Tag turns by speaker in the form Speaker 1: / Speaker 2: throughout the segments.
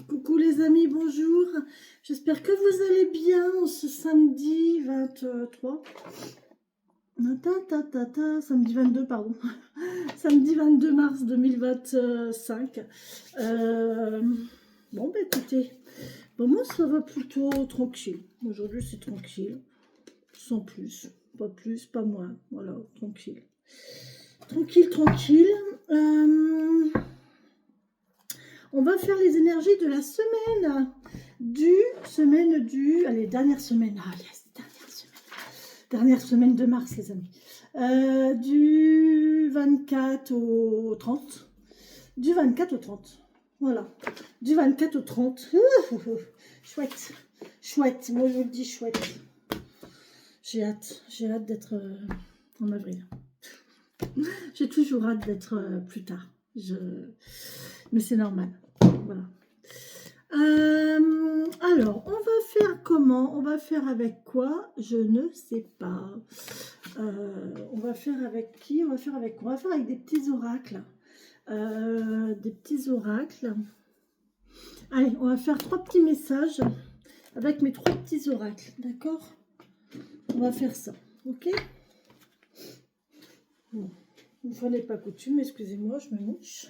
Speaker 1: Coucou les amis, bonjour. J'espère que vous allez bien ce samedi 23. Samedi 22, pardon. Samedi 22 mars 2025. Bon, bah écoutez, bon, moi ça va plutôt tranquille. Aujourd'hui c'est tranquille, sans plus. Pas plus, pas moins. Voilà, tranquille. Tranquille. On va faire les énergies de la semaine du, allez, dernière semaine, dernière semaine de mars, les amis, du 24 au 30, voilà, du 24 au 30, chouette, moi je vous le dis, chouette, j'ai hâte d'être en avril, j'ai toujours hâte d'être plus tard, mais c'est normal, voilà. Alors, on va faire comment? On va faire avec quoi? Je ne sais pas. On va faire avec qui? On va faire avec quoi? On va faire avec des petits oracles. Allez, on va faire 3 petits messages avec mes 3 petits oracles. D'accord? On va faire ça. Ok? Bon. Une fois n'est pas coutume, excusez-moi, je me mouche.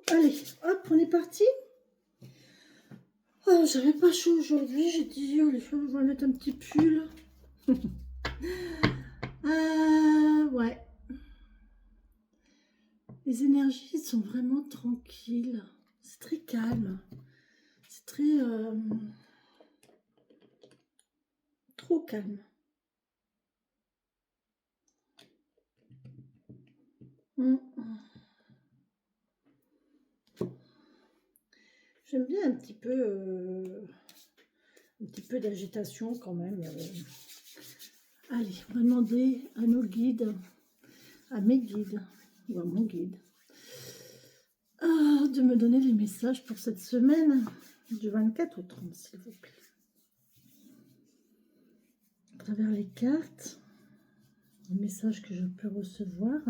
Speaker 1: Allez, hop, on est parti. Oh, j'avais pas chaud aujourd'hui, j'ai dit, oh, les femmes, on va mettre un petit pull. Ouais. Les énergies sont vraiment tranquilles. C'est très calme. C'est très... trop calme. J'aime bien un petit peu d'agitation quand même. Allez, on va demander à nos guides, à mes guides, ou à mon guide, de me donner les messages pour cette semaine du 24 au 30, s'il vous plaît. À travers les cartes, les messages que je peux recevoir.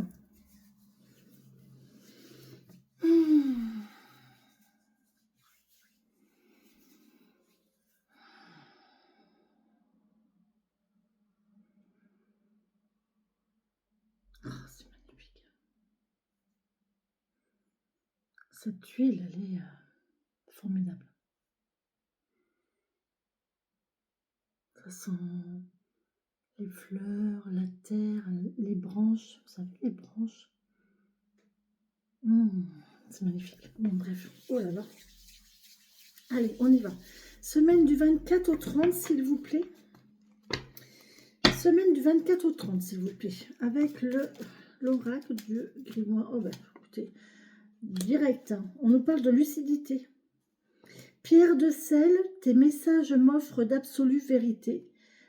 Speaker 1: C'est magnifique. Cette huile, elle est formidable. Ça sent les fleurs, la terre, les branches. Vous savez, les branches. C'est magnifique. Bon, bref. Oh là là. Allez, on y va. Semaine du 24 au 30, s'il vous plaît. Semaine du 24 au 30, s'il vous plaît. Avec l'oracle du grimoire. Oh ben, écoutez, direct. Hein. On nous parle de lucidité. Pierre de sel, tes messages m'offrent d'absolues vérités.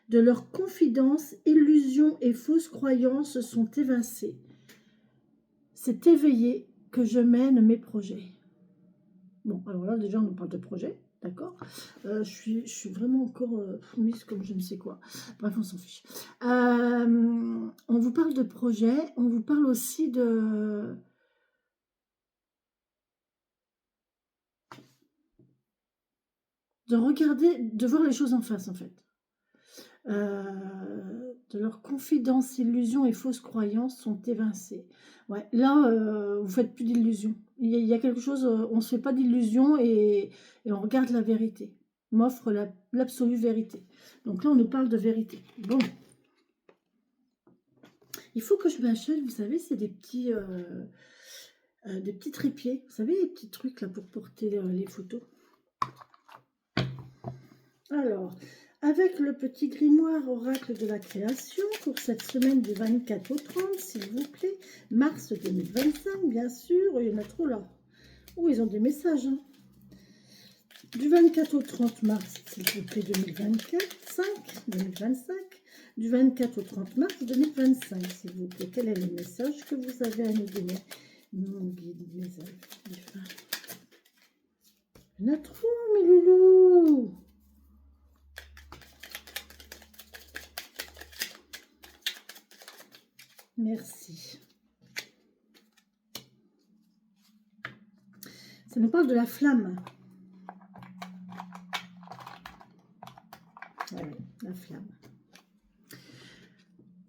Speaker 1: De leurs confidences, illusions et fausses croyances sont évincées. C'est éveillé que je mène mes projets. Bon, alors là, déjà, on nous parle de projet, d'accord. Je suis vraiment encore mise comme je ne sais quoi. Bref, on s'en fiche. On vous parle de projet, on vous parle aussi de regarder, de voir les choses en face, en fait. De leurs confidences, illusions et fausses croyances sont évincées. Ouais, là, vous faites plus d'illusions. Il y a quelque chose, on ne se fait pas d'illusions et on regarde la vérité. M'offre l'absolue vérité. Donc là, on nous parle de vérité. Bon. Il faut que je m'achète, vous savez, c'est des petits trépieds. Vous savez, les petits trucs là pour porter les photos. Alors, avec le petit grimoire oracle de la création pour cette semaine du 24 au 30, s'il vous plaît, mars 2025, bien sûr, il y en a trop là. Oh, ils ont des messages. Hein. Du 24 au 30 mars, s'il vous plaît, 2025, du 24 au 30 mars 2025, s'il vous plaît. Quel est le message que vous avez à nous donner? Mon guide, mes amis. Il y en a trop, mes loulous. Merci. Ça nous parle de la flamme. Ouais, la flamme.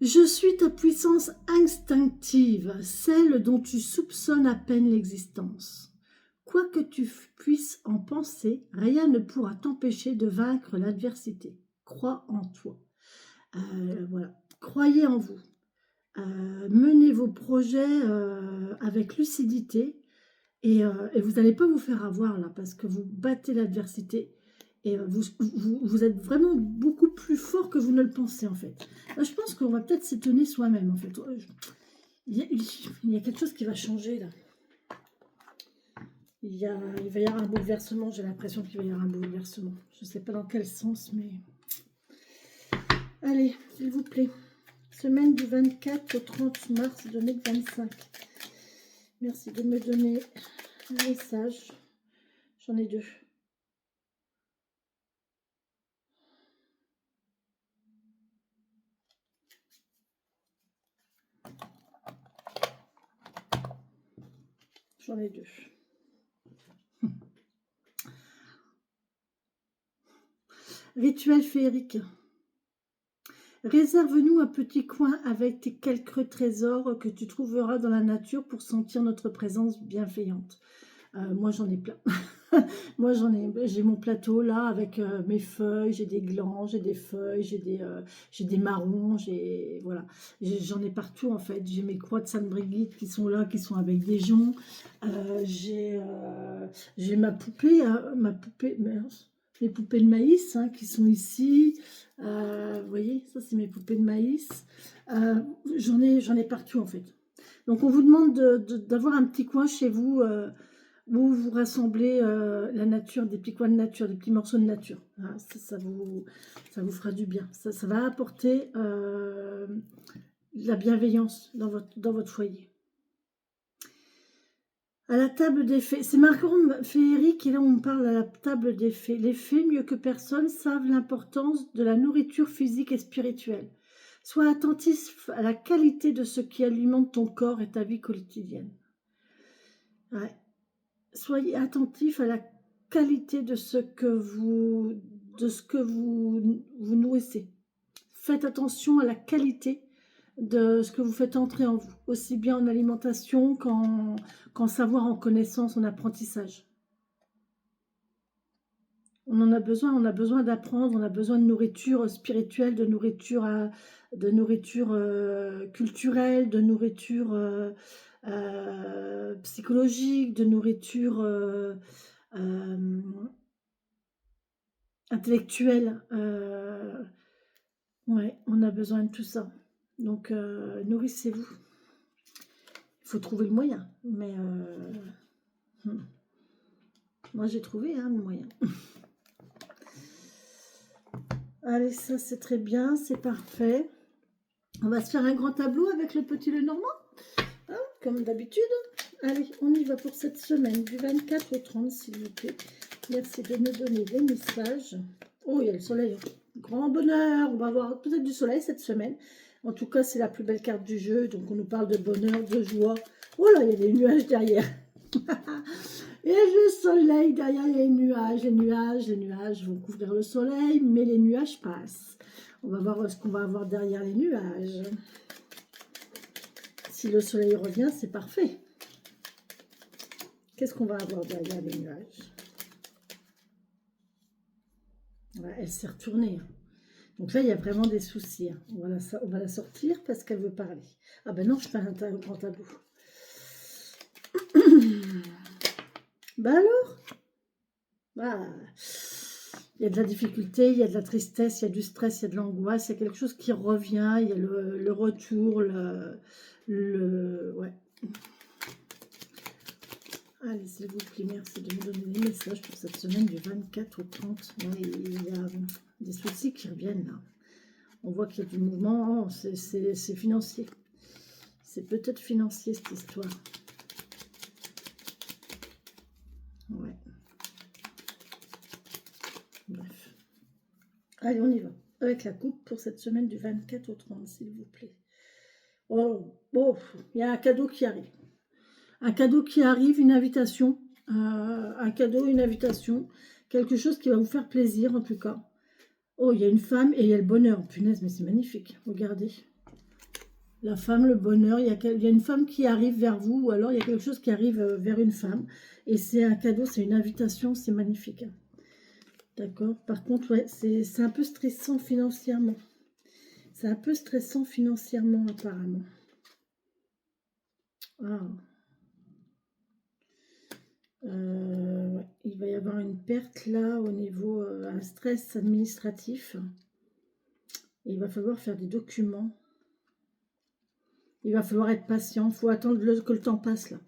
Speaker 1: Je suis ta puissance instinctive, celle dont tu soupçonnes à peine l'existence. Quoi que tu puisses en penser, rien ne pourra t'empêcher de vaincre l'adversité. Crois en toi. Voilà. Croyez en vous. Menez vos projets avec lucidité et vous n'allez pas vous faire avoir là parce que vous battez l'adversité. Et vous êtes vraiment beaucoup plus fort que vous ne le pensez, en fait. Là, je pense qu'on va peut-être s'étonner soi-même, en fait. Il y a quelque chose qui va changer, là. Il va y avoir un bouleversement. J'ai l'impression qu'il va y avoir un bouleversement. Je ne sais pas dans quel sens, mais... Allez, s'il vous plaît. Semaine du 24 au 30 mars 2025. Merci de me donner un message. J'en ai 2. J'en ai 2. Rituel féerique. Réserve-nous un petit coin avec tes quelques trésors que tu trouveras dans la nature pour sentir notre présence bienveillante. Moi, j'en ai plein. Moi, j'ai mon plateau là avec mes feuilles, j'ai des glands, j'ai des feuilles, j'ai des marrons, voilà. J'en ai partout en fait. J'ai mes croix de Sainte-Brigitte qui sont là, qui sont avec des joncs. J'ai ma poupée, mince, mes poupées de maïs qui sont ici. Vous voyez, ça c'est mes poupées de maïs. J'en ai partout en fait. Donc on vous demande d'avoir un petit coin chez vous où vous rassemblez la nature, des petits coins de nature, des petits morceaux de nature. Hein, ça vous fera du bien. Ça va apporter la bienveillance dans votre foyer. À la table des fées, c'est Margot Féerique et là on parle à la table des fées. Les fées, mieux que personne, savent l'importance de la nourriture physique et spirituelle. Sois attentif à la qualité de ce qui alimente ton corps et ta vie quotidienne. Ouais. Soyez attentif à la qualité de ce que vous nourrissez. Faites attention à la qualité de ce que vous faites entrer en vous, aussi bien en alimentation qu'en savoir, en connaissance, en apprentissage. On en a besoin d'apprendre, on a besoin de nourriture spirituelle, de nourriture culturelle, de nourriture psychologique, de nourriture intellectuelle. Ouais, on a besoin de tout ça. Donc, nourrissez-vous. Il faut trouver le moyen. Mais moi, j'ai trouvé le moyen. Allez, ça, c'est très bien. C'est parfait. On va se faire un grand tableau avec le petit Lenormand. Hein, comme d'habitude. Allez, on y va pour cette semaine. Du 24 au 30, s'il vous plaît. Merci de me donner des messages. Oh, il y a le soleil. Grand bonheur. On va avoir peut-être du soleil cette semaine. En tout cas, c'est la plus belle carte du jeu. Donc, on nous parle de bonheur, de joie. Oh là, il y a des nuages derrière. Et le soleil, derrière, il y a les nuages. Les nuages vont couvrir le soleil, mais les nuages passent. On va voir ce qu'on va avoir derrière les nuages. Si le soleil revient, c'est parfait. Qu'est-ce qu'on va avoir derrière les nuages? Ouais, elle s'est retournée. Donc là, il y a vraiment des soucis. On va la sortir parce qu'elle veut parler. Ah ben non, je fais un grand tableau. Bah alors, il y a de la difficulté, il y a de la tristesse, il y a du stress, il y a de l'angoisse, il y a quelque chose qui revient, il y a le retour, ouais. Allez, s'il vous plaît, merci de me donner des messages pour cette semaine du 24 au 30. Ouais, il y a des soucis qui reviennent là. On voit qu'il y a du mouvement, c'est financier. C'est peut-être financier cette histoire. Ouais. Bref. Allez, on y va. Avec la coupe pour cette semaine du 24 au 30, s'il vous plaît. Oh, bon, il y a un cadeau qui arrive. Un cadeau qui arrive, une invitation. Un cadeau, une invitation. Quelque chose qui va vous faire plaisir, en tout cas. Oh, il y a une femme et il y a le bonheur. Punaise, mais c'est magnifique. Regardez. La femme, le bonheur. Il y a une femme qui arrive vers vous, ou alors il y a quelque chose qui arrive vers une femme. Et c'est un cadeau, c'est une invitation, c'est magnifique. D'accord. Par contre, ouais, c'est un peu stressant financièrement. C'est un peu stressant financièrement, apparemment. Ah. Ouais, il va y avoir une perte là au niveau un stress administratif. Et il va falloir faire des documents. Il va falloir être patient. Il faut attendre que le temps passe là.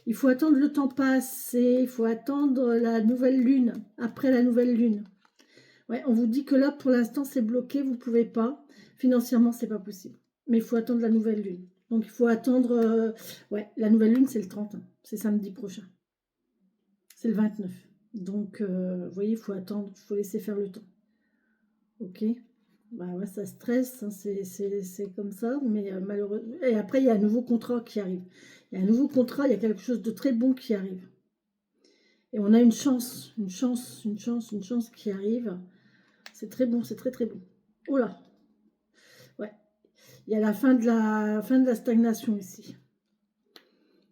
Speaker 1: Il faut attendre le temps passe. Il faut attendre la nouvelle lune. Après la nouvelle lune. Ouais, on vous dit que là pour l'instant c'est bloqué. Vous ne pouvez pas. Financièrement c'est pas possible. Mais il faut attendre la nouvelle lune. Donc il faut attendre. Ouais, la nouvelle lune c'est le 30. C'est samedi prochain. C'est le 29. Donc, vous voyez, il faut attendre, il faut laisser faire le temps. Ok. Bah ouais, ça stresse, hein, c'est comme ça, mais malheureusement. Et après, il y a un nouveau contrat qui arrive. Il y a un nouveau contrat, il y a quelque chose de très bon qui arrive. Et on a une chance qui arrive. C'est très bon, c'est très très bon. Oh là. Ouais. Il y a la fin de la stagnation ici.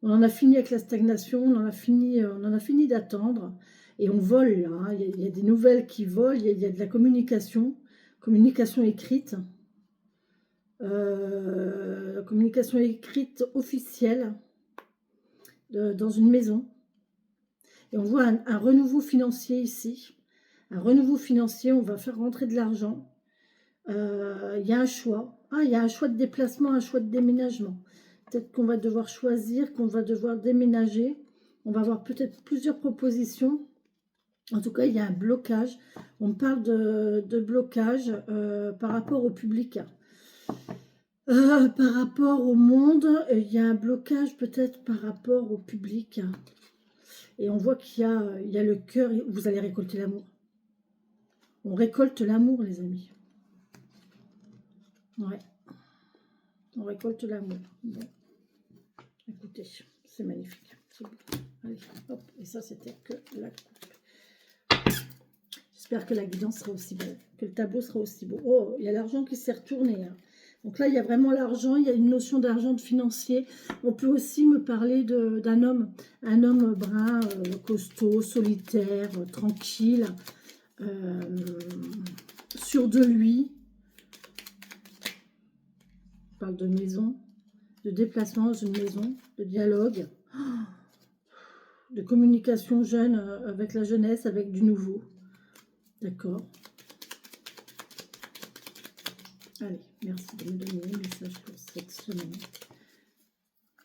Speaker 1: On en a fini avec la stagnation, on en a fini d'attendre. Et on vole là, hein. Il y a des nouvelles qui volent, il y a de la communication écrite. Communication écrite officielle dans une maison. Et on voit un renouveau financier ici. Un renouveau financier, on va faire rentrer de l'argent. Il y a un choix. Ah, il y a un choix de déplacement, un choix de déménagement. Peut-être qu'on va devoir choisir, qu'on va devoir déménager. On va avoir peut-être plusieurs propositions. En tout cas, il y a un blocage. On parle de blocage par rapport au public. Par rapport au monde, il y a un blocage peut-être par rapport au public. Et on voit qu'il y a le cœur. Vous allez récolter l'amour. On récolte l'amour, les amis. Ouais. On récolte l'amour. Bon. Écoutez, c'est magnifique. C'est beau. Allez, hop. Et ça, c'était que la coupe. J'espère que la guidance sera aussi belle, que le tableau sera aussi beau. Oh, il y a l'argent qui s'est retourné. Hein. Donc là, il y a vraiment l'argent, il y a une notion d'argent, de financier. On peut aussi me parler d'un homme, un homme brun, costaud, solitaire, tranquille, sûr de lui. On parle de maison, de déplacement dans une maison, de dialogue, de communication jeune avec la jeunesse, avec du nouveau. D'accord. Allez, merci de me donner un message pour cette semaine.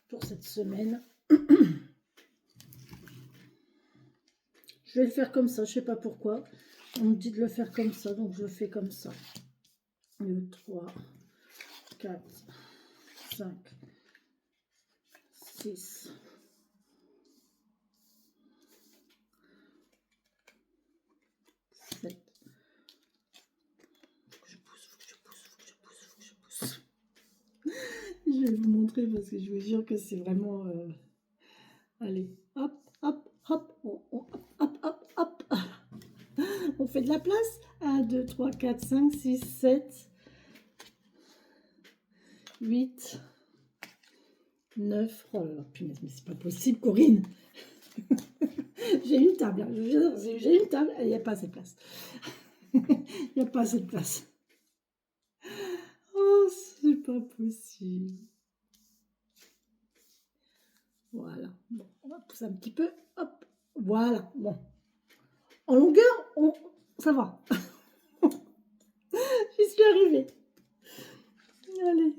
Speaker 1: Pour cette semaine. Je vais le faire comme ça, je ne sais pas pourquoi. On me dit de le faire comme ça, donc je le fais comme ça. 2, 3, 4, 5, 6, 7. Faut que je pousse. Je vais vous montrer parce que je vous jure que c'est vraiment... Allez, hop, hop, hop, hop. On fait de la place. 1, 2, 3, 4, 5, 6, 7, 8, 9. Oh là là, punaise, mais c'est pas possible, Corinne. J'ai une table, hein. J'ai une table, il n'y a pas assez de place. Il n'y a pas assez de place. Oh, c'est pas possible. Voilà. Bon, on va pousser un petit peu. Hop. Voilà. Bon. En longueur, ça va. J'y suis arrivée. Allez.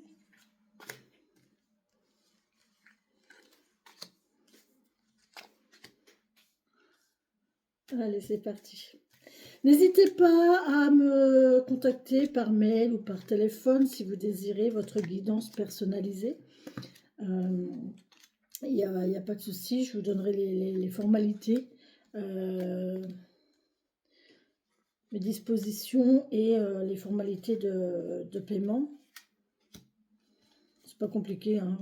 Speaker 1: Allez, c'est parti. N'hésitez pas à me contacter par mail ou par téléphone si vous désirez votre guidance personnalisée. Il n'y a pas de souci, je vous donnerai les formalités, mes dispositions et les formalités de paiement. C'est pas compliqué, hein.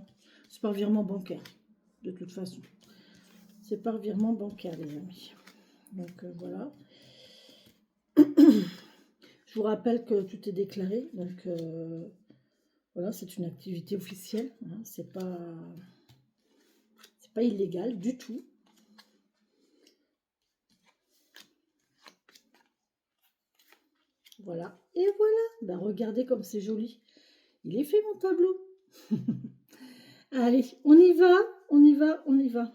Speaker 1: C'est par virement bancaire, de toute façon. C'est par virement bancaire, les amis. Donc voilà. Je vous rappelle que tout est déclaré, donc voilà, c'est une activité officielle, hein, c'est pas illégal du tout. Voilà, et voilà, ben, regardez comme c'est joli. Il est fait mon tableau. Allez, on y va, on y va, on y va.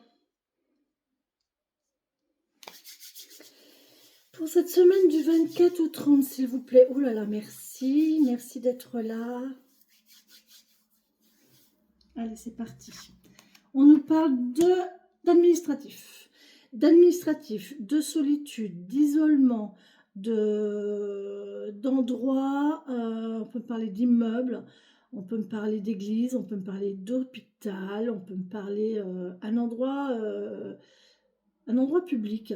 Speaker 1: Pour cette semaine du 24 au 30, s'il vous plaît. Oh là là, merci, merci d'être là. Allez, c'est parti. On nous parle d'administratif, de solitude, d'isolement, d'endroits, on peut parler d'immeubles, on peut me parler d'église, on peut me parler d'hôpital, on peut me parler un endroit public.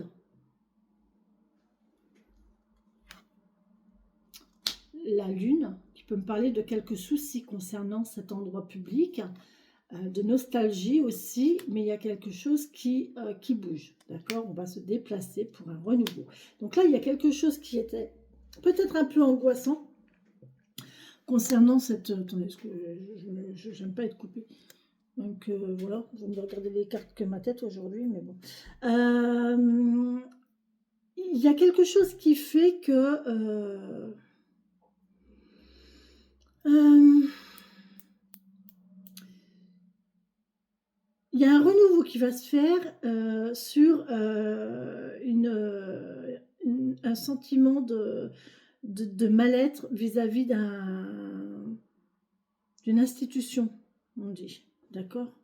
Speaker 1: La lune, qui peut me parler de quelques soucis concernant cet endroit public, de nostalgie aussi, mais il y a quelque chose qui bouge, d'accord? On va se déplacer pour un renouveau. Donc là, il y a quelque chose qui était peut-être un peu angoissant concernant cette... Attendez, parce que je n'aime pas être coupée. Donc voilà, vous me regardez les cartes que ma tête aujourd'hui, mais bon. Il y a quelque chose qui fait que... il y a un renouveau qui va se faire sur un sentiment de mal-être vis-à-vis d'une institution, on dit. D'accord?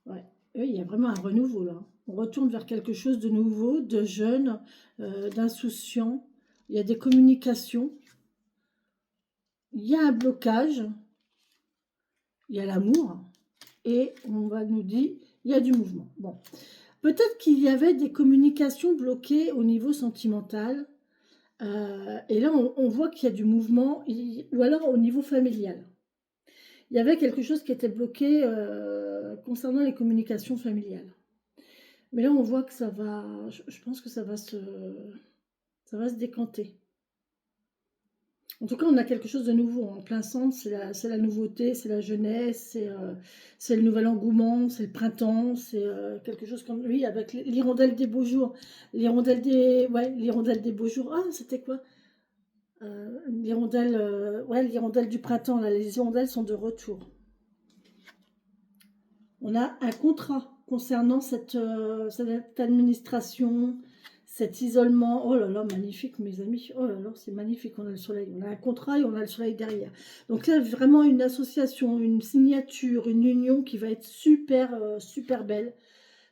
Speaker 1: Ouais. Oui, il y a vraiment un renouveau là. On retourne vers quelque chose de nouveau, de jeune, d'insouciant. Il y a des communications. Il y a un blocage. Il y a l'amour. Et on va nous dire, il y a du mouvement. Bon, peut-être qu'il y avait des communications bloquées au niveau sentimental, et là on voit qu'il y a du mouvement, ou alors au niveau familial. Il y avait quelque chose qui était bloqué concernant les communications familiales. Mais là on voit que ça va, je pense que ça va se décanter. En tout cas, on a quelque chose de nouveau en plein centre, c'est la nouveauté, c'est la jeunesse, c'est le nouvel engouement, c'est le printemps, c'est quelque chose comme, oui, avec l'hirondelle des beaux jours, l'hirondelle des beaux jours, ah, c'était quoi? L'hirondelle, ouais, l'hirondelle du printemps, là, les hirondelles sont de retour. On a un contrat concernant cette administration, cet isolement. Oh là là, magnifique mes amis, oh là là, c'est magnifique, on a le soleil, on a un contrat et on a le soleil derrière. Donc là, vraiment une association, une signature, une union qui va être super, super belle,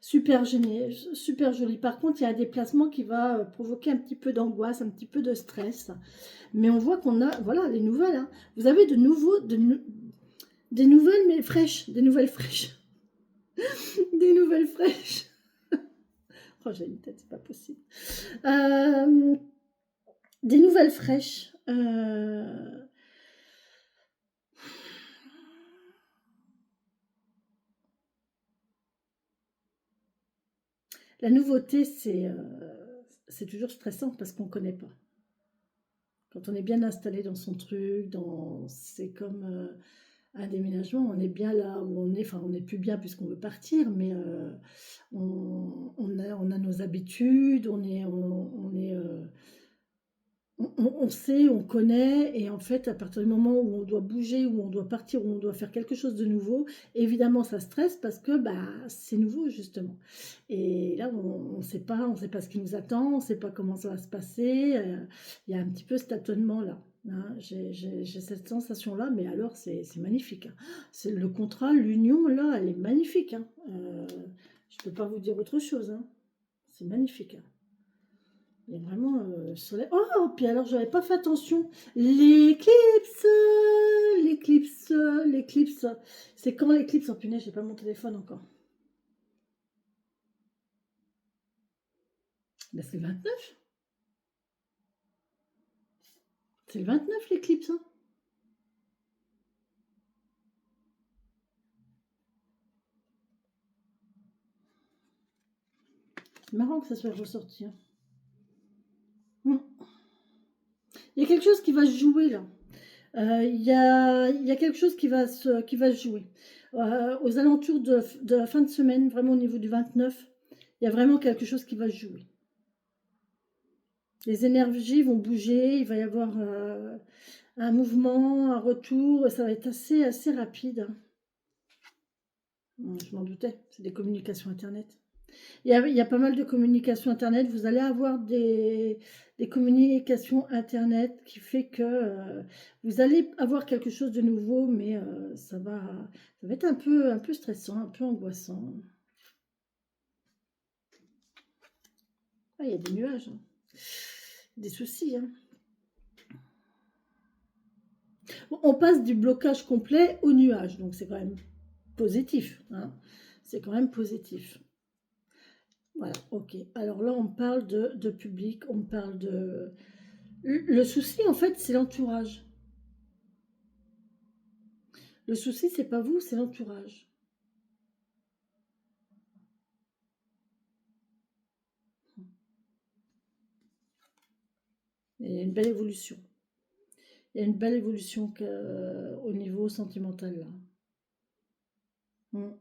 Speaker 1: super géniale, super jolie. Par contre, il y a un déplacement qui va provoquer un petit peu d'angoisse, un petit peu de stress. Mais on voit qu'on a, voilà, les nouvelles. Hein. Vous avez des nouvelles, mais fraîches, des nouvelles fraîches. Des nouvelles fraîches. Oh, j'ai une tête, c'est pas possible. Des nouvelles fraîches. La nouveauté, c'est toujours stressant parce qu'on ne connaît pas. Quand on est bien installé dans son truc, c'est comme un déménagement, on est bien là où on est, enfin on n'est plus bien puisqu'on veut partir, mais on a nos habitudes, on sait, on connaît, et en fait, à partir du moment où on doit bouger, où on doit partir, où on doit faire quelque chose de nouveau, évidemment, ça stresse parce que bah, c'est nouveau, justement. Et là, on ne sait pas ce qui nous attend, on ne sait pas comment ça va se passer. Il y a un petit peu cet tâtonnement-là. Hein. J'ai cette sensation-là, mais alors, c'est magnifique. Hein. C'est le contrat, l'union, là, elle est magnifique. Hein. Je ne peux pas vous dire autre chose. Hein. C'est magnifique. Hein. Il y a vraiment soleil. Oh, puis alors, j'avais pas fait attention. L'éclipse, l'éclipse, l'éclipse. C'est quand l'éclipse? Oh punaise, j'ai pas mon téléphone encore. Ben, c'est le 29. C'est le 29 l'éclipse, hein. C'est marrant que ça soit ressorti, hein. Hmm. Il y a quelque chose qui va se jouer là. Il y a quelque chose qui va se jouer. Aux alentours de la fin de semaine, vraiment au niveau du 29, il y a vraiment quelque chose qui va se jouer. Les énergies vont bouger, il va y avoir un mouvement, un retour, ça va être assez rapide, hein. Je m'en doutais, c'est des communications Internet. Il y a pas mal de communications Internet. Vous allez avoir des communications Internet qui fait que vous allez avoir quelque chose de nouveau, mais ça va être un peu stressant, un peu angoissant. Ah, il y a des nuages, hein. Des soucis, hein. Bon, on passe du blocage complet au nuage, donc c'est quand même positif, hein. C'est quand même positif. Voilà, ok. Alors là, on parle de public, on parle de... Le souci, en fait, c'est l'entourage. Le souci, c'est pas vous, c'est l'entourage. Il y a une belle évolution. Il y a une belle évolution au niveau sentimental, là. Mm.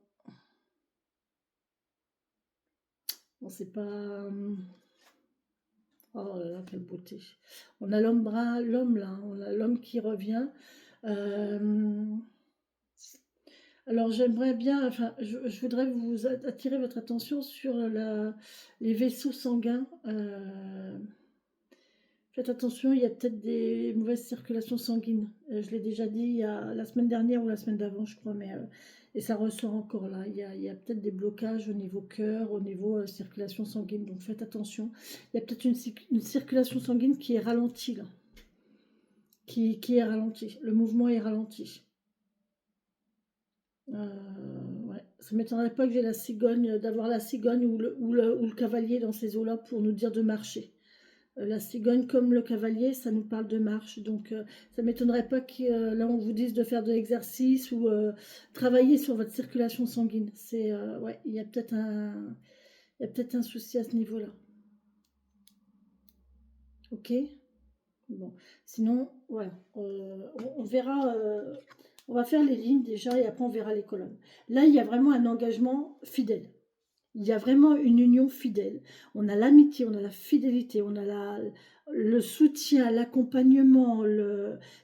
Speaker 1: Bon, c'est pas... Oh là là, quelle beauté. On a l'homme brun, l'homme là, on a l'homme qui revient. Euh, Alors j'aimerais bien, enfin, je voudrais vous attirer votre attention sur les vaisseaux sanguins. Faites attention, il y a peut-être des mauvaises circulations sanguines. Je l'ai déjà dit il y a la semaine dernière ou la semaine d'avant, je crois, mais et ça ressort encore là. Il y a peut-être des blocages au niveau cœur, au niveau circulation sanguine. Donc faites attention. Il y a peut-être une circulation sanguine qui est ralentie là, qui est ralentie. Le mouvement est ralenti. Ouais. Ça m'étonnerait pas que j'ai la cigogne, d'avoir la cigogne ou le cavalier dans ces eaux-là pour nous dire de marcher. La cigogne comme le cavalier, ça nous parle de marche. Donc ça m'étonnerait pas que là on vous dise de faire de l'exercice ou travailler sur votre circulation sanguine. Ouais, il y a peut-être un souci à ce niveau-là. Ok? Bon. Sinon, voilà. On verra. On va faire les lignes déjà et après on verra les colonnes. Là, il y a vraiment un engagement fidèle. Il y a vraiment une union fidèle. On a l'amitié, on a la fidélité, on a le soutien, l'accompagnement.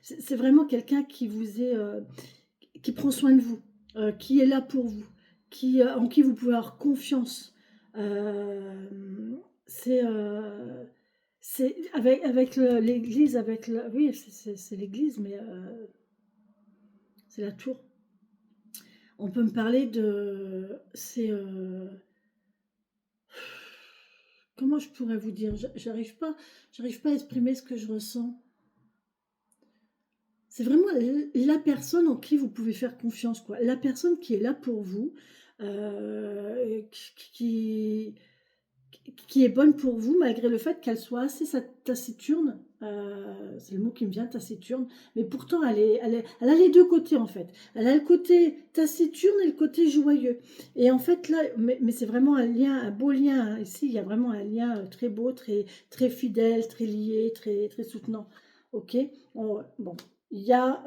Speaker 1: C'est vraiment quelqu'un qui prend soin de vous, qui est là pour vous, en qui vous pouvez avoir confiance. Euh, c'est avec l'église, oui, c'est l'église, mais c'est la tour. On peut me parler comment je pourrais vous dire? J'arrive pas à exprimer ce que je ressens. C'est vraiment la personne en qui vous pouvez faire confiance, quoi. La personne qui est là pour vous, qui, qui est bonne pour vous, malgré le fait qu'elle soit assez taciturne. C'est le mot qui me vient, taciturne. Mais pourtant, elle a les deux côtés, en fait. Elle a le côté taciturne et le côté joyeux. Et en fait, là, mais c'est vraiment un lien, un beau lien, hein. Ici, il y a vraiment un lien très beau, très, très fidèle, très lié, très, très soutenant. Ok. Bon, il y a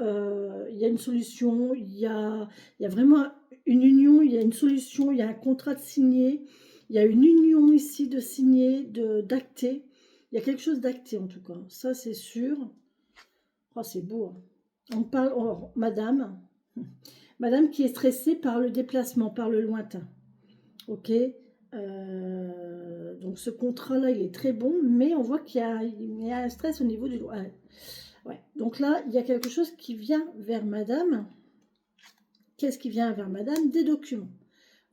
Speaker 1: une solution, il y a vraiment une union, il y a une solution, il y a un contrat de signé. Il y a une union ici de signer, d'acter. Il y a quelque chose d'acté en tout cas. Ça, c'est sûr. Oh, c'est beau, hein. On parle, madame. Madame qui est stressée par le déplacement, par le lointain. Ok. Donc ce contrat-là, il est très bon, mais on voit qu'il y a un stress au niveau du lointain. Ouais. Donc là, il y a quelque chose qui vient vers madame. Qu'est-ce qui vient vers madame? Des documents.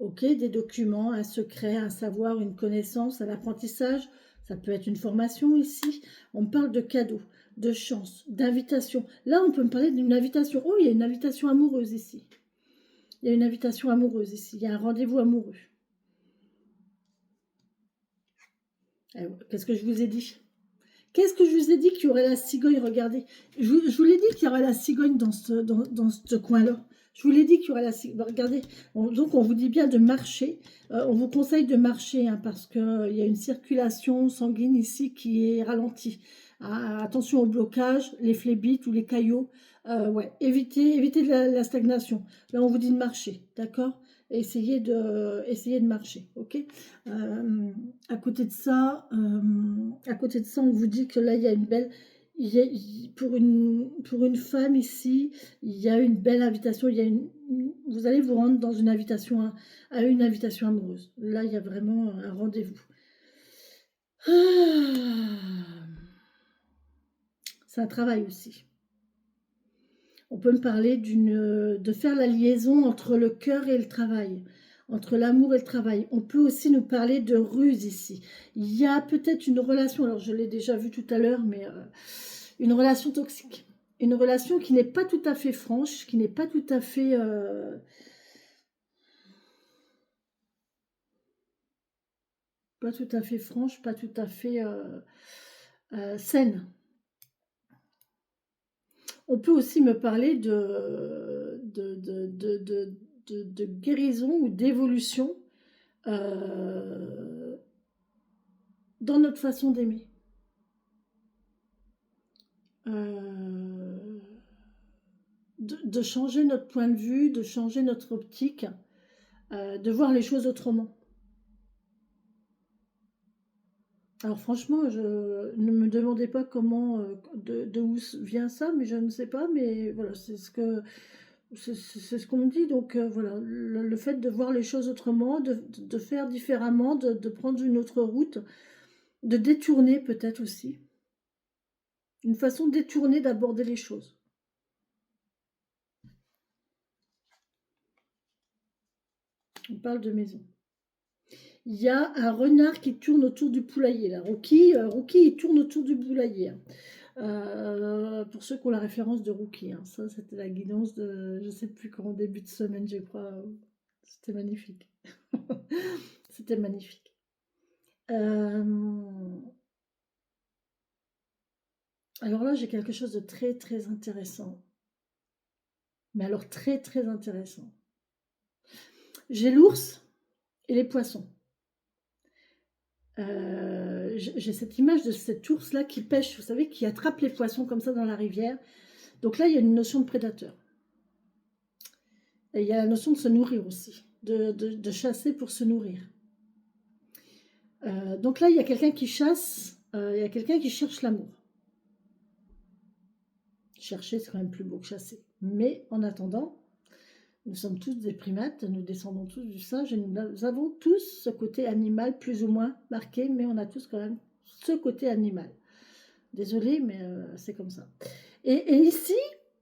Speaker 1: Ok, des documents, un secret, un savoir, une connaissance, un apprentissage. Ça peut être une formation ici. On me parle de cadeaux, de chance, d'invitation. Là, on peut me parler d'une invitation. Oh, il y a une invitation amoureuse ici. Il y a une invitation amoureuse ici. Il y a un rendez-vous amoureux. Qu'est-ce que je vous ai dit? Qu'est-ce que je vous ai dit qu'il y aurait la cigogne? Regardez. Je vous l'ai dit qu'il y aurait la cigogne dans ce coin-là. Je vous l'ai dit qu'il y aurait la cigogne. Regardez. Donc, on vous dit bien de marcher. On vous conseille de marcher hein, parce qu'il y a une circulation sanguine ici qui est ralentie. Ah, attention au blocage, les phlébites ou les caillots. Ouais, évitez la stagnation. Là, on vous dit de marcher. D'accord? Essayez de marcher. Ok? À côté de ça, on vous dit que là, il y a une belle... pour une femme ici, il y a une belle invitation. Vous allez vous rendre dans une invitation à une invitation amoureuse. Là, il y a vraiment un rendez-vous. C'est un travail aussi. On peut me parler de faire la liaison entre le cœur et le travail, entre l'amour et le travail. On peut aussi nous parler de ruse ici. Il y a peut-être une relation, alors je l'ai déjà vu tout à l'heure, mais une relation toxique. Une relation qui n'est pas tout à fait franche, qui n'est pas tout à fait... pas tout à fait franche, pas tout à fait saine. On peut aussi me parler de guérison ou d'évolution dans notre façon d'aimer. De changer notre point de vue, de changer notre optique, de voir les choses autrement. Alors franchement, ne me demandez pas comment, de où vient ça, mais je ne sais pas, mais voilà, c'est ce qu'on me dit. Donc voilà, le fait de voir les choses autrement, de faire différemment, de prendre une autre route, de détourner peut-être aussi. Une façon détournée d'aborder les choses. On parle de maison. Il y a un renard qui tourne autour du poulailler. Là. Rookie, il tourne autour du poulailler. Pour ceux qui ont la référence de Rookie. Hein. Ça, c'était la guidance de, je ne sais plus quand, début de semaine, je crois. C'était magnifique. C'était magnifique. Alors là, j'ai quelque chose de très, très intéressant. Mais alors, très, très intéressant. J'ai l'ours et les poissons. J'ai cette image de cet ours-là qui pêche, vous savez, qui attrape les poissons comme ça dans la rivière. Donc là, il y a une notion de prédateur. Et il y a la notion de se nourrir aussi, de chasser pour se nourrir. Donc là, il y a quelqu'un qui chasse, il y a quelqu'un qui cherche l'amour. Chercher, c'est quand même plus beau que chasser. Mais en attendant, nous sommes tous des primates, nous descendons tous du singe et nous avons tous ce côté animal plus ou moins marqué, mais on a tous quand même ce côté animal. Désolée, mais c'est comme ça. Et ici,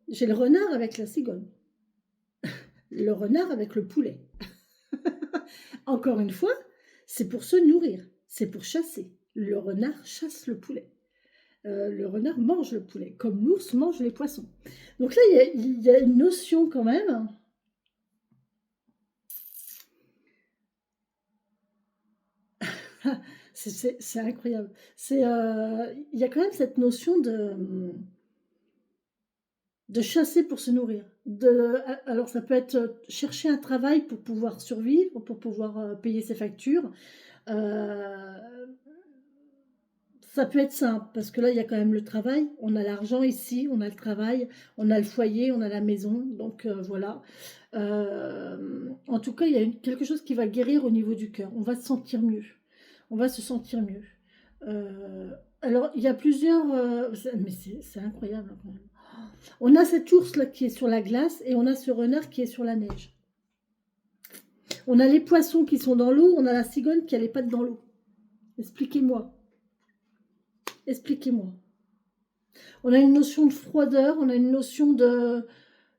Speaker 1: j'ai le renard avec la cigogne. Le renard avec le poulet. Encore une fois, c'est pour se nourrir, c'est pour chasser. Le renard chasse le poulet. Le renard mange le poulet, comme l'ours mange les poissons. Donc là, il y a une notion quand même. C'est incroyable. Il y a quand même cette notion de chasser pour se nourrir. Alors ça peut être chercher un travail pour pouvoir survivre, pour pouvoir payer ses factures. Ça peut être simple, parce que là, il y a quand même le travail. On a l'argent ici, on a le travail, on a le foyer, on a la maison. Donc voilà. En tout cas, il y a quelque chose qui va guérir au niveau du cœur. On va se sentir mieux. On va se sentir mieux. Alors, il y a plusieurs... mais c'est incroyable quand même. On a cet ours là qui est sur la glace et on a ce renard qui est sur la neige. On a les poissons qui sont dans l'eau, on a la cigogne qui a les pattes dans l'eau. Expliquez-moi. Expliquez-moi. On a une notion de froideur, on a une notion de...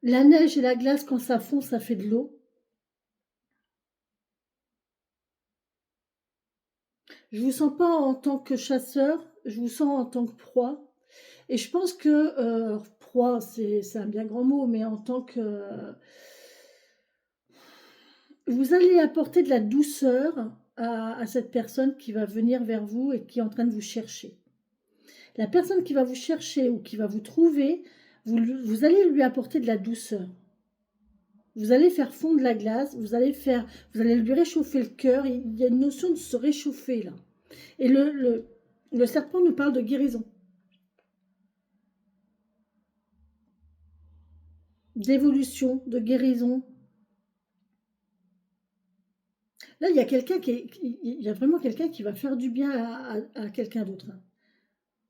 Speaker 1: La neige et la glace, quand ça fond, ça fait de l'eau. Je vous sens pas en tant que chasseur, je vous sens en tant que proie. Et je pense que proie, c'est un bien grand mot, mais en tant que... vous allez apporter de la douceur à cette personne qui va venir vers vous et qui est en train de vous chercher. La personne qui va vous chercher ou qui va vous trouver, vous allez lui apporter de la douceur. Vous allez faire fondre la glace, vous allez lui réchauffer le cœur. Il y a une notion de se réchauffer là. Et le serpent nous parle de guérison, d'évolution, de guérison. Là, il y a il y a vraiment quelqu'un qui va faire du bien à quelqu'un d'autre, hein,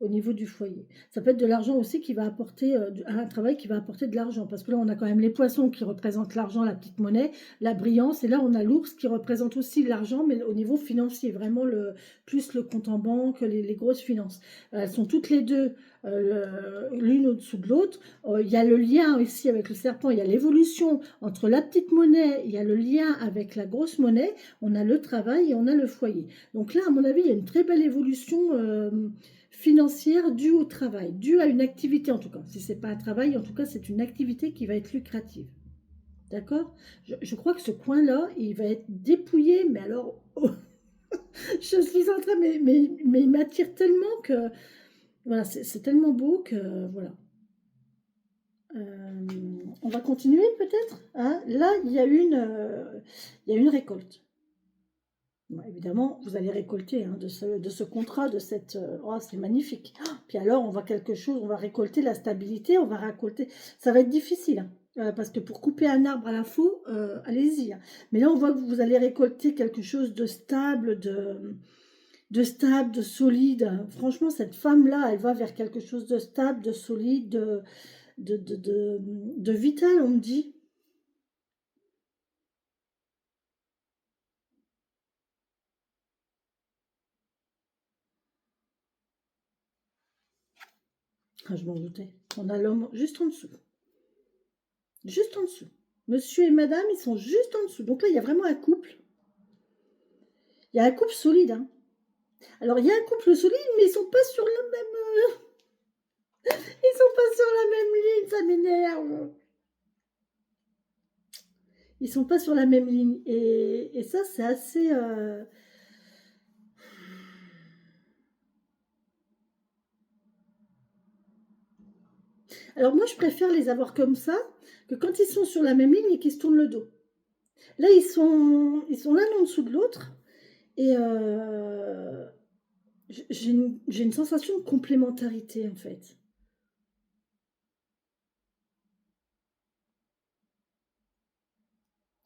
Speaker 1: au niveau du foyer. Ça peut être de l'argent aussi qui va apporter, un travail qui va apporter de l'argent. Parce que là, on a quand même les poissons qui représentent l'argent, la petite monnaie, la brillance. Et là, on a l'ours qui représente aussi l'argent, mais au niveau financier, vraiment plus le compte en banque, les grosses finances. Elles sont toutes les deux l'une au-dessous de l'autre. Il y a le lien ici avec le serpent, il y a l'évolution entre la petite monnaie, il y a le lien avec la grosse monnaie, on a le travail et on a le foyer. Donc là, à mon avis, il y a une très belle évolution financière due au travail, due à une activité en tout cas. Si ce n'est pas un travail, en tout cas, c'est une activité qui va être lucrative. D'accord, je crois que ce coin-là, il va être dépouillé, mais alors, oh, je suis en train, mais il m'attire tellement que, voilà, c'est tellement beau que, voilà. On va continuer peut-être, hein. Là, il y a une récolte. Bon, évidemment, vous allez récolter, hein, de ce contrat, de cette... oh, c'est magnifique. Ah, puis alors, on va quelque chose, on va récolter la stabilité, on va récolter... Ça va être difficile, hein, parce que pour couper un arbre à la faux, allez-y, hein. Mais là, on voit que vous allez récolter quelque chose de stable, de stable, de solide. Franchement, cette femme-là, elle va vers quelque chose de stable, de solide, de vital, on me dit. Ah, je m'en doutais. On a l'homme juste en dessous. Juste en dessous. Monsieur et madame, ils sont juste en dessous. Donc là, il y a vraiment un couple. Il y a un couple solide, hein. Alors, il y a un couple solide, mais ils sont pas sur le même... ils sont pas sur la même ligne, ça m'énerve. Ils sont pas sur la même ligne. Et ça, c'est assez... Alors moi, je préfère les avoir comme ça que quand ils sont sur la même ligne et qu'ils se tournent le dos. Là, ils sont l'un en dessous de l'autre. Et j'ai une sensation de complémentarité, en fait.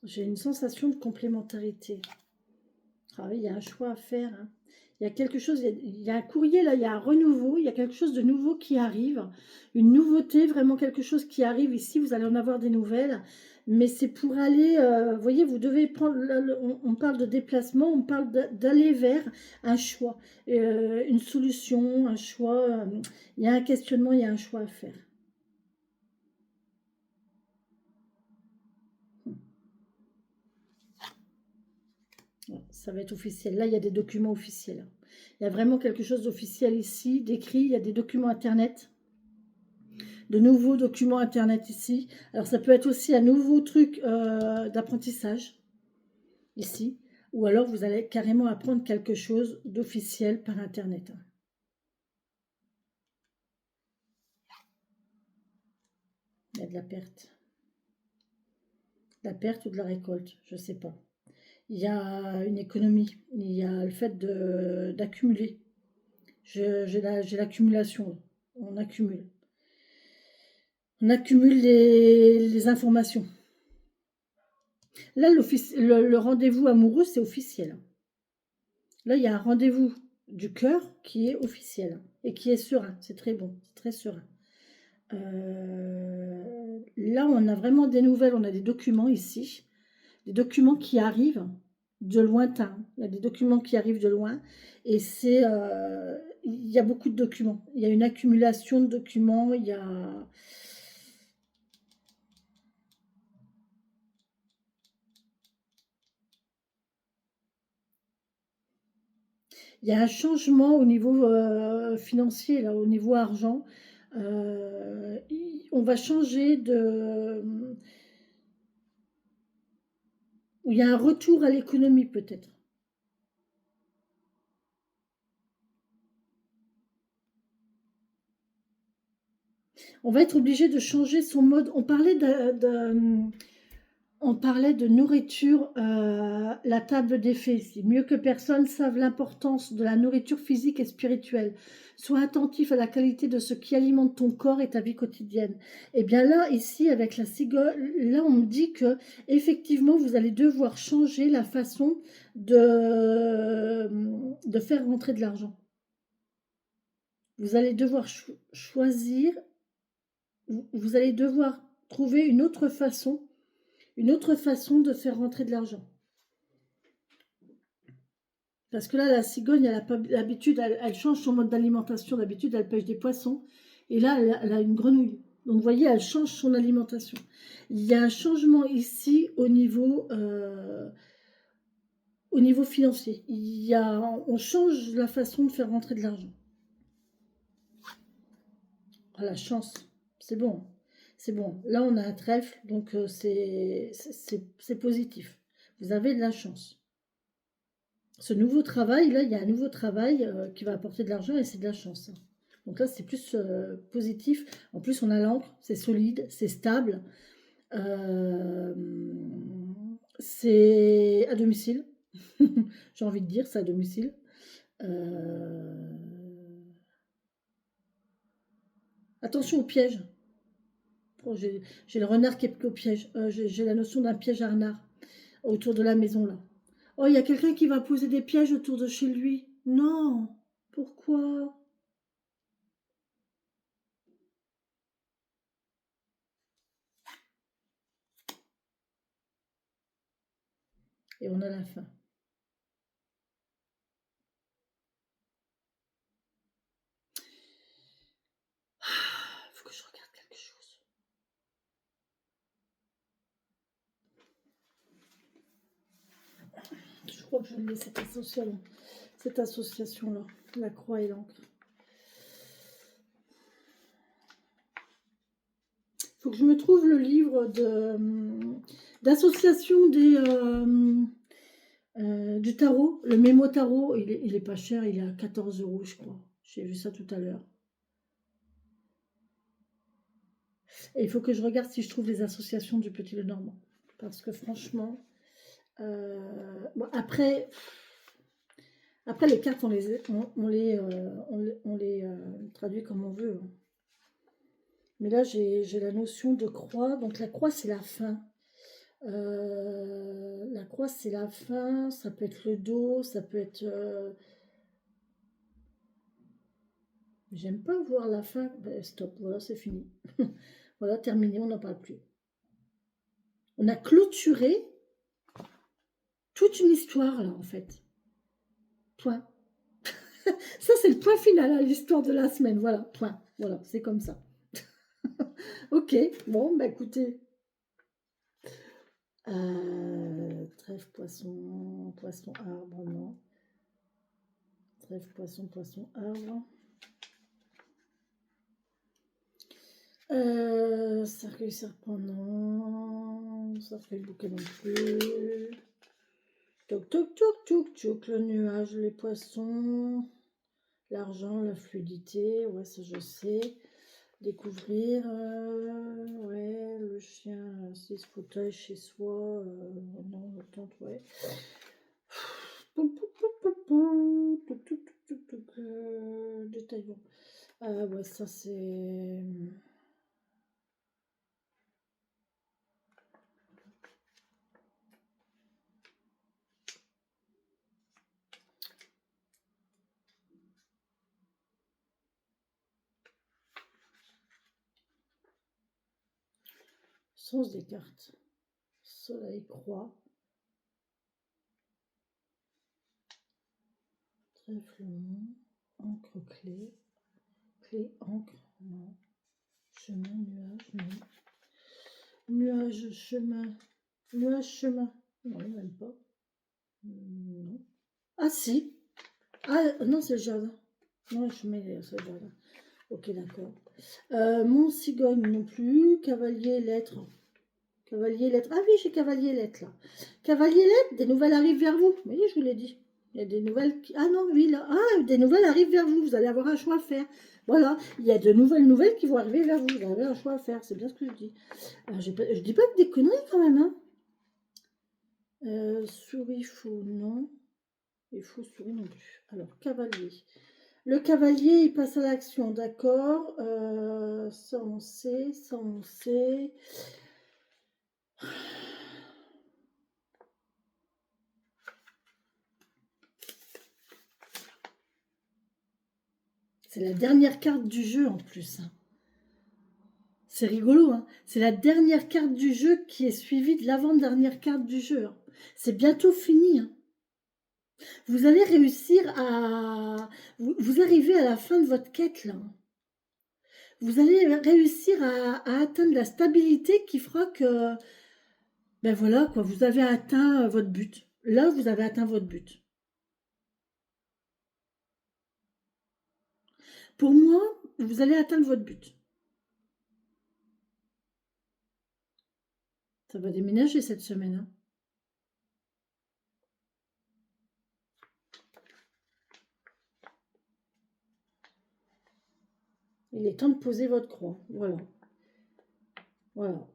Speaker 1: J'ai une sensation de complémentarité. Ah oui, il y a un choix à faire, hein. Il y a quelque chose, il y a un courrier là, il y a un renouveau, il y a quelque chose de nouveau qui arrive, une nouveauté, vraiment quelque chose qui arrive ici, vous allez en avoir des nouvelles, mais c'est pour aller, vous voyez, vous devez prendre, là, on parle de déplacement, on parle d'aller vers un choix, une solution, un choix, il y a un questionnement, il y a un choix à faire. Ça va être officiel. Là, il y a des documents officiels. Il y a vraiment quelque chose d'officiel ici, d'écrit. Il y a des documents Internet, de nouveaux documents Internet ici. Alors, ça peut être aussi un nouveau truc d'apprentissage ici. Ou alors, vous allez carrément apprendre quelque chose d'officiel par Internet. Il y a de la perte. De la perte ou de la récolte, je ne sais pas. Il y a une économie. Il y a le fait d'accumuler. J'ai l'accumulation. On accumule. On accumule les informations. Là, le rendez-vous amoureux, c'est officiel. Là, il y a un rendez-vous du cœur qui est officiel et qui est serein. C'est très bon, c'est très serein. Là, on a vraiment des nouvelles, on a des documents ici, des documents qui arrivent de lointain. Il y a des documents qui arrivent de loin et il y a beaucoup de documents. Il y a une accumulation de documents, Il y a un changement au niveau financier, là, au niveau argent. On va changer de... Il y a un retour à l'économie peut-être. On va être obligé de changer son mode. On parlait de nourriture, la table des fées ici. Mieux que personne savent l'importance de la nourriture physique et spirituelle. Sois attentif à la qualité de ce qui alimente ton corps et ta vie quotidienne. Et bien là, ici, avec la cigogne, là, on me dit que effectivement, vous allez devoir changer la façon de faire rentrer de l'argent. Vous allez devoir choisir, vous allez devoir trouver une autre façon de faire rentrer de l'argent. Parce que là, la cigogne, elle a pas l'habitude, elle change son mode d'alimentation. D'habitude, elle pêche des poissons. Et là, elle a une grenouille. Donc, vous voyez, elle change son alimentation. Il y a un changement ici au niveau financier. On change la façon de faire rentrer de l'argent. Ah, la chance, c'est bon. C'est bon. Là, on a un trèfle, donc c'est positif. Vous avez de la chance. Ce nouveau travail, là, il y a un nouveau travail qui va apporter de l'argent et c'est de la chance. Donc là, c'est plus positif. En plus, on a l'encre, c'est solide, c'est stable. Euh, c'est à domicile. J'ai envie de dire, c'est à domicile. Euh, Attention au piège. Oh, j'ai le renard qui est pris au piège. J'ai la notion d'un piège à renard autour de la maison, là. Oh, il y a quelqu'un qui va poser des pièges autour de chez lui. Non. Pourquoi? Et on a la fin. Il faut que je regarde quelque chose. Je crois que je l'ai, cette association-là, la croix et l'encre. Il faut que je me trouve le livre d'association du tarot, le mémo tarot. Il est pas cher, il est à 14 €, je crois. J'ai vu ça tout à l'heure. Et il faut que je regarde si je trouve les associations du Petit Lenormand. Parce que franchement, bon, après, les cartes, on les traduit comme on veut. Mais là, j'ai la notion de croix. Donc la croix, c'est la fin. La croix, c'est la fin. Ça peut être le dos, ça peut être... J'aime pas voir la fin. Ben, stop, voilà, c'est fini. Voilà, terminé, on n'en parle plus. On a clôturé toute une histoire, là, en fait. Point. Ça, c'est le point final à l'histoire de la semaine. Voilà, point. Voilà, c'est comme ça. Ok, bon, bah écoutez. Trèfle, poisson, poisson, arbre, non. Trèfle, poisson, poisson, arbre. Cercueil, serpent, non. Cercueil, bouquet, non plus. Toc, toc, toc, toc, toc. Le nuage, les poissons. L'argent, la fluidité. Ouais, ça je sais. Découvrir. Ouais, le chien, assis fauteuil chez soi. Non, le tente, ouais. Détaillant. Ouais, ça c'est... Sens des cartes. Soleil, croix. Trèfle, non. Encre, clé. Clé, encre, non. Chemin, nuage, non. Nuage, chemin. Nuage, chemin. Non, même pas. Non. Ah si. Ah, non, c'est le jardin. Non, je mets c'est le jardin. Ok, d'accord. Mon cigogne non plus. Cavalier, lettre. Cavalier, lettre. Ah oui, j'ai cavalier, lettre là. Cavalier, lettre, des nouvelles arrivent vers vous. Oui, je vous l'ai dit. Il y a des nouvelles qui... Ah non, oui, là. Ah, des nouvelles arrivent vers vous. Vous allez avoir un choix à faire. Voilà, il y a de nouvelles qui vont arriver vers vous. Vous avez un choix à faire. C'est bien ce que je dis. Je dis pas que des conneries quand même. Hein. Souris fou, non. Et fou, souris non plus. Alors, cavalier. Le cavalier, il passe à l'action, d'accord. Ça, on sait. Ça, on sait. C'est la dernière carte du jeu en plus. Hein. C'est rigolo, hein. C'est la dernière carte du jeu qui est suivie de l'avant-dernière carte du jeu. Hein. C'est bientôt fini. Hein. Vous allez réussir à... Vous arrivez à la fin de votre quête, là. Vous allez réussir à atteindre la stabilité qui fera que... Ben voilà, quoi, vous avez atteint votre but. Là, vous avez atteint votre but. Pour moi, vous allez atteindre votre but. Ça va déménager cette semaine. Hein. Il est temps de poser votre croix. Voilà. Voilà.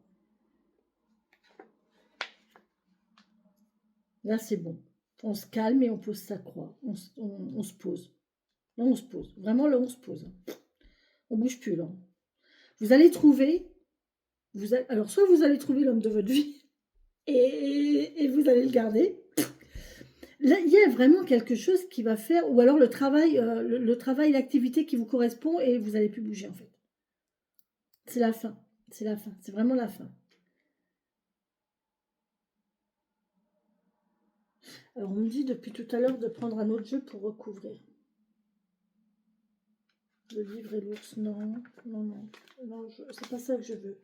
Speaker 1: Là, c'est bon. On se calme et on pose sa croix. On se pose. Là, on se pose. Vraiment, là, on se pose. On bouge plus, là. Vous allez trouver... alors, soit vous allez trouver l'homme de votre vie et vous allez le garder. Là, il y a vraiment quelque chose qui va faire... Ou alors le travail, l'activité qui vous correspond et vous n'allez plus bouger, en fait. C'est la fin. C'est la fin. C'est vraiment la fin. Alors, on me dit depuis tout à l'heure de prendre un autre jeu pour recouvrir. Le livre et l'ours, non. Non, non. Non, c'est pas ça que je veux.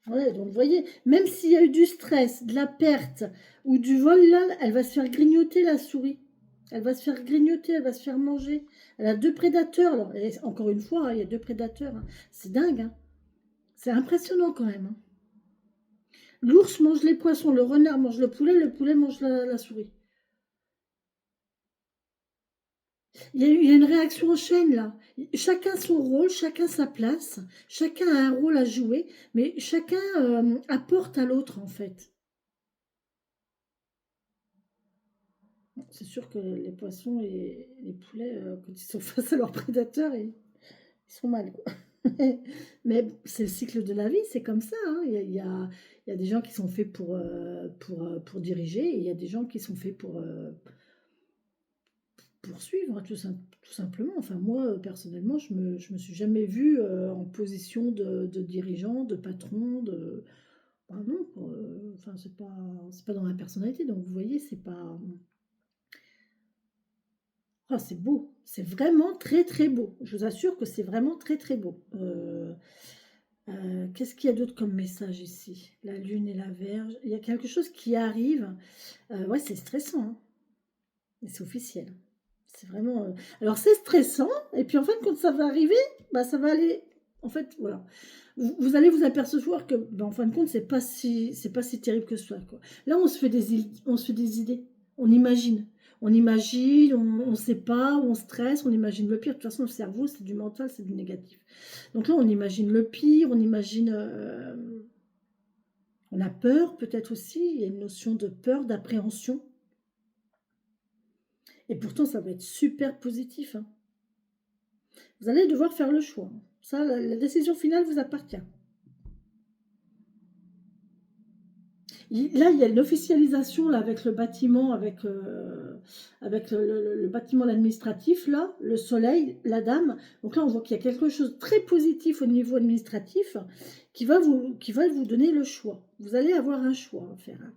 Speaker 1: Ouais, donc vous voyez, même s'il y a eu du stress, de la perte ou du vol, là, elle va se faire grignoter la souris. Elle va se faire grignoter, elle va se faire manger. Elle a deux prédateurs. Alors, encore une fois, hein, il y a deux prédateurs. Hein. C'est dingue. Hein. C'est impressionnant quand même. Hein. L'ours mange les poissons, le renard mange le poulet mange la souris. Il y a une réaction en chaîne là. Chacun son rôle, chacun sa place, chacun a un rôle à jouer, mais chacun apporte à l'autre en fait. C'est sûr que les poissons et les poulets, quand ils sont face à leurs prédateurs, ils sont mal. Quoi. Mais c'est le cycle de la vie, c'est comme ça. Hein. Il y a des gens qui sont faits pour diriger et il y a des gens qui sont faits pour suivre, tout simplement. Enfin, moi, personnellement, je me suis jamais vue en position de dirigeant, de patron, de... Ben non, quoi. Enfin, c'est pas dans ma personnalité. Donc, vous voyez, c'est pas... Ah, c'est beau, c'est vraiment très très beau. Je vous assure que c'est vraiment très très beau. Qu'est-ce qu'il y a d'autre comme message ici? La lune et la Vierge. Il y a quelque chose qui arrive. Ouais, c'est stressant. Hein. Mais c'est officiel. C'est vraiment. Alors c'est stressant. Et puis en fait, quand ça va arriver, bah ça va aller. En fait, voilà. Vous allez vous apercevoir que, bah, en fin de compte, c'est pas si terrible que ça. Quoi. Là, on se fait des idées. On imagine. On ne sait pas, on stresse, on imagine le pire. De toute façon, le cerveau, c'est du mental, c'est du négatif. Donc là, on imagine le pire, on imagine... on a peur peut-être aussi, il y a une notion de peur, d'appréhension. Et pourtant, ça va être super positif. Hein. Vous allez devoir faire le choix. Ça, la décision finale vous appartient. Là, il y a une officialisation là, avec le bâtiment, avec le bâtiment administratif, là, le soleil, la dame. Donc là, on voit qu'il y a quelque chose de très positif au niveau administratif qui va vous donner le choix. Vous allez avoir un choix à faire. Hein.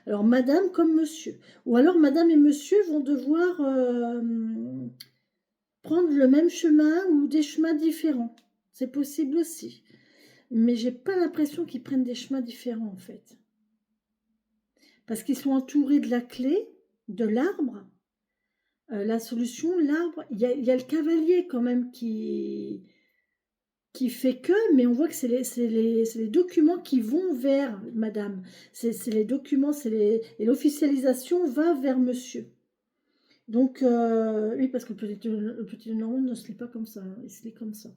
Speaker 1: Alors, madame comme monsieur. Ou alors, madame et monsieur vont devoir... prendre le même chemin ou des chemins différents. C'est possible aussi. Mais j'ai pas l'impression qu'ils prennent des chemins différents en fait. Parce qu'ils sont entourés de la clé, de l'arbre. La solution, l'arbre, il y a le cavalier quand même qui fait que, mais on voit que c'est les documents qui vont vers madame. C'est les documents, et l'officialisation va vers monsieur. Donc, oui, parce que le petit Normand ne se lit pas comme ça, hein, il se lit comme ça.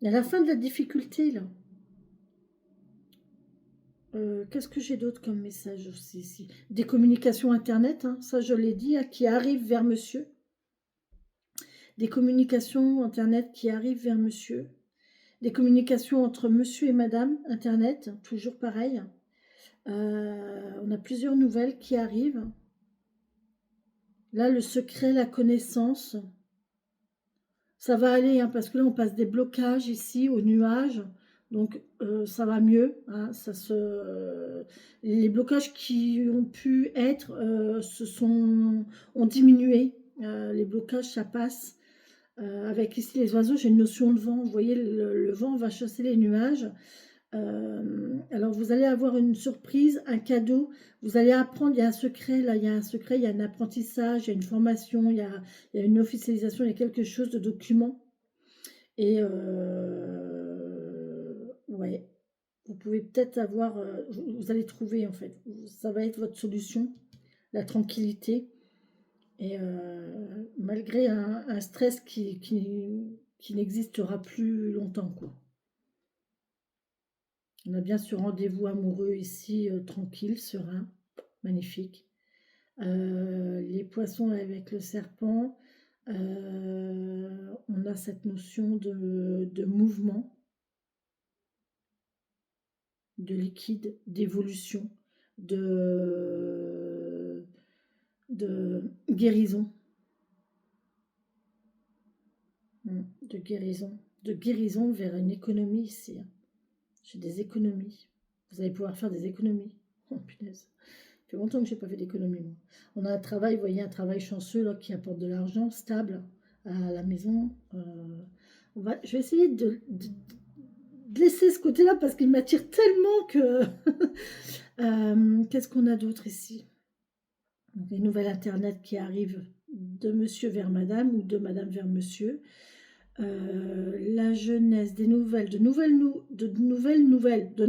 Speaker 1: À la fin de la difficulté, là. Qu'est-ce que j'ai d'autre comme message aussi ici? Des communications Internet, hein, ça je l'ai dit, hein, qui arrivent vers monsieur. Des communications Internet qui arrivent vers monsieur. Des communications entre monsieur et madame Internet, toujours pareil. On a plusieurs nouvelles qui arrivent. Là, le secret, la connaissance, ça va aller, hein, parce que là, on passe des blocages ici au nuage. Donc, ça va mieux. Hein, les blocages qui ont pu être ont diminué. Les blocages, ça passe. Avec ici les oiseaux, j'ai une notion de vent. Vous voyez, le vent va chasser les nuages. Alors, vous allez avoir une surprise, un cadeau. Vous allez apprendre, il y a un secret, là, il y a un secret, il y a un apprentissage, il y a une formation, il y a une officialisation, il y a quelque chose de document. Et ouais, vous pouvez peut-être avoir, vous allez trouver en fait, ça va être votre solution, la tranquillité. Et malgré un stress qui n'existera plus longtemps, quoi. On a bien ce rendez-vous amoureux ici, tranquille, serein, magnifique. Les poissons avec le serpent, on a cette notion de mouvement, de liquide, d'évolution, de guérison. De guérison vers une économie ici. Hein. J'ai des économies. Vous allez pouvoir faire des économies. Oh punaise. Ça fait longtemps que je n'ai pas fait d'économie, moi. On a un travail, vous voyez, un travail chanceux là, qui apporte de l'argent stable à la maison. Je vais essayer de laisser ce côté-là parce qu'il m'attire tellement que... Qu'est-ce qu'on a d'autre ici? Des nouvelles Internet qui arrivent de monsieur vers madame ou de madame vers monsieur. La jeunesse, des nouvelles, de nouvelles nouvelles, de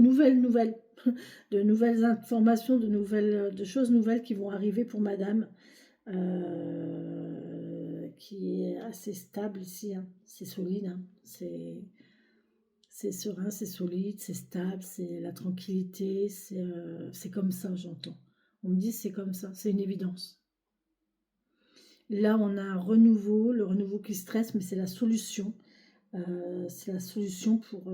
Speaker 1: nouvelles informations, de choses nouvelles qui vont arriver pour madame, qui est assez stable ici, hein. C'est solide, hein. C'est serein, c'est solide, c'est stable, c'est la tranquillité, c'est comme ça, j'entends. On me dit c'est comme ça, c'est une évidence. Là, on a un renouveau, le renouveau qui stresse, mais c'est la solution. C'est la solution pour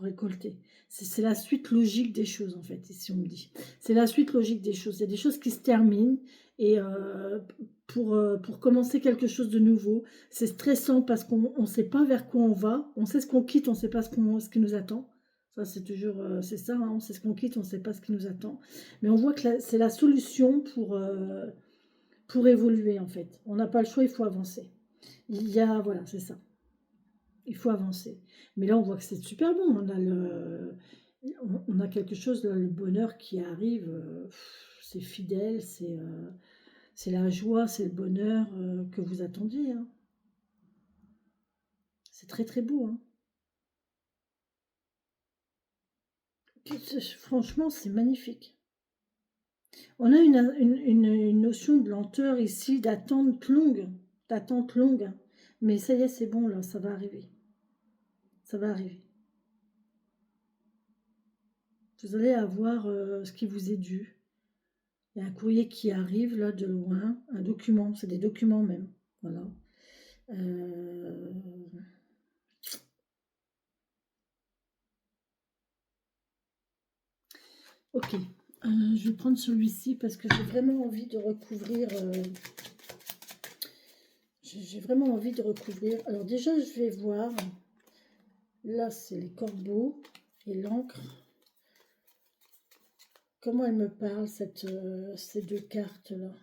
Speaker 1: récolter. C'est la suite logique des choses, en fait, ici on me dit. C'est la suite logique des choses. Il y a des choses qui se terminent et pour commencer quelque chose de nouveau, c'est stressant parce qu'on ne sait pas vers quoi on va. On sait ce qu'on quitte, on ne sait pas ce qui nous attend. Ça, c'est toujours, c'est ça, hein, on sait ce qu'on quitte, on ne sait pas ce qui nous attend. Mais on voit que c'est la solution pour évoluer, en fait. On n'a pas le choix, il faut avancer. Voilà, c'est ça. Il faut avancer. Mais là, on voit que c'est super bon. On a quelque chose, là, le bonheur qui arrive. C'est fidèle, c'est la joie, c'est le bonheur que vous attendiez. Hein. C'est très très beau. Hein. Franchement, c'est magnifique. On a une notion de lenteur ici, d'attente longue. D'attente longue. Mais ça y est, c'est bon, là, ça va arriver. Ça va arriver. Vous allez avoir ce qui vous est dû. Il y a un courrier qui arrive là de loin, un document, c'est des documents même. Voilà. Ok. Je vais prendre celui-ci parce que j'ai vraiment envie de recouvrir. J'ai vraiment envie de recouvrir. Alors déjà, je vais voir. Là, c'est les corbeaux et l'encre. Comment elle me parle, ces deux cartes-là?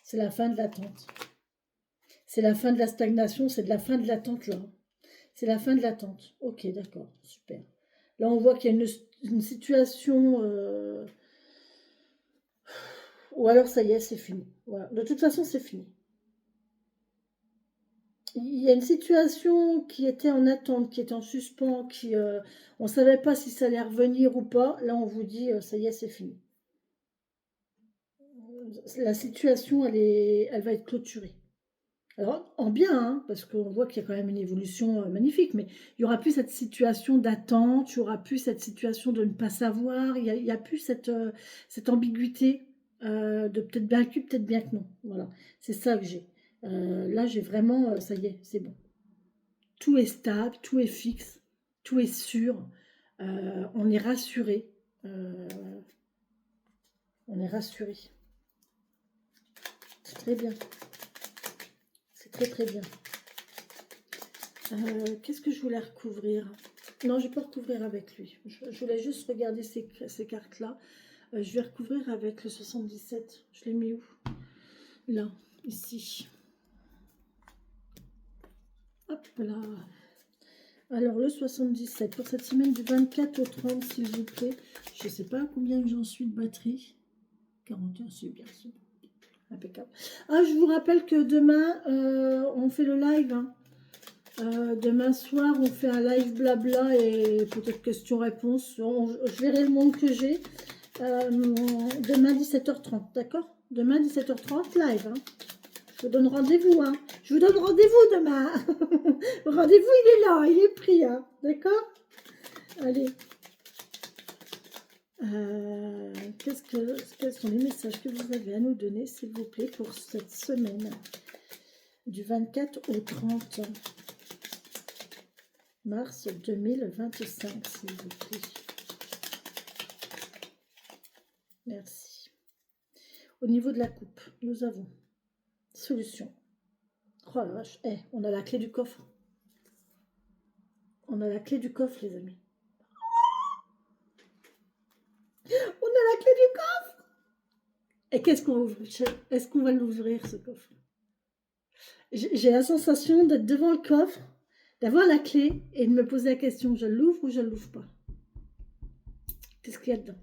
Speaker 1: C'est la fin de l'attente. C'est la fin de la stagnation, c'est de la fin de l'attente là. C'est la fin de l'attente. Ok, d'accord, super. Là, on voit qu'il y a une situation... Ou alors, ça y est, c'est fini. Voilà. De toute façon, c'est fini. Il y a une situation qui était en attente, qui était en suspens, on ne savait pas si ça allait revenir ou pas. Là, on vous dit, ça y est, c'est fini. La situation, elle va être clôturée. Alors, en bien, hein, parce qu'on voit qu'il y a quand même une évolution magnifique, mais il n'y aura plus cette situation d'attente, il n'y aura plus cette situation de ne pas savoir, il n'y a plus cette ambiguïté de peut-être bien que, peut-être bien que non. Voilà, c'est ça que j'ai. Là, j'ai vraiment, ça y est, c'est bon. Tout est stable, tout est fixe, tout est sûr. On est rassuré. Euh, on est rassuré. C'est très bien. C'est très très bien. Qu'est-ce que je voulais recouvrir? Non, je ne vais pas recouvrir avec lui. Je voulais juste regarder ces cartes-là. Je vais recouvrir avec le 77. Je l'ai mis où? Là, ici. Hop là. Alors, le 77, pour cette semaine du 24 au 30, s'il vous plaît. Je ne sais pas combien j'en suis de batterie. 41, c'est bien, c'est bon. Impeccable. Ah, je vous rappelle que demain, on fait le live, hein. Demain soir, on fait un live blabla et peut-être questions-réponses. Je verrai le monde que j'ai. Demain 17h30, d'accord? Demain 17h30, live. Hein. Je vous donne rendez-vous. Hein. Je vous donne rendez-vous demain. Le rendez-vous, il est là, il est pris. Hein. D'accord? Allez. Quels sont les messages que vous avez à nous donner, s'il vous plaît, pour cette semaine du 24 au 30 mars 2025, s'il vous plaît. Merci. Au niveau de la coupe, nous avons solution. Oh la vache, on a la clé du coffre. On a la clé du coffre, les amis. On a la clé du coffre. Et qu'est-ce qu'on ouvre? Est-ce qu'on va l'ouvrir, ce coffre? J'ai la sensation d'être devant le coffre, d'avoir la clé et de me poser la question, je l'ouvre ou je ne l'ouvre pas? Qu'est-ce qu'il y a dedans?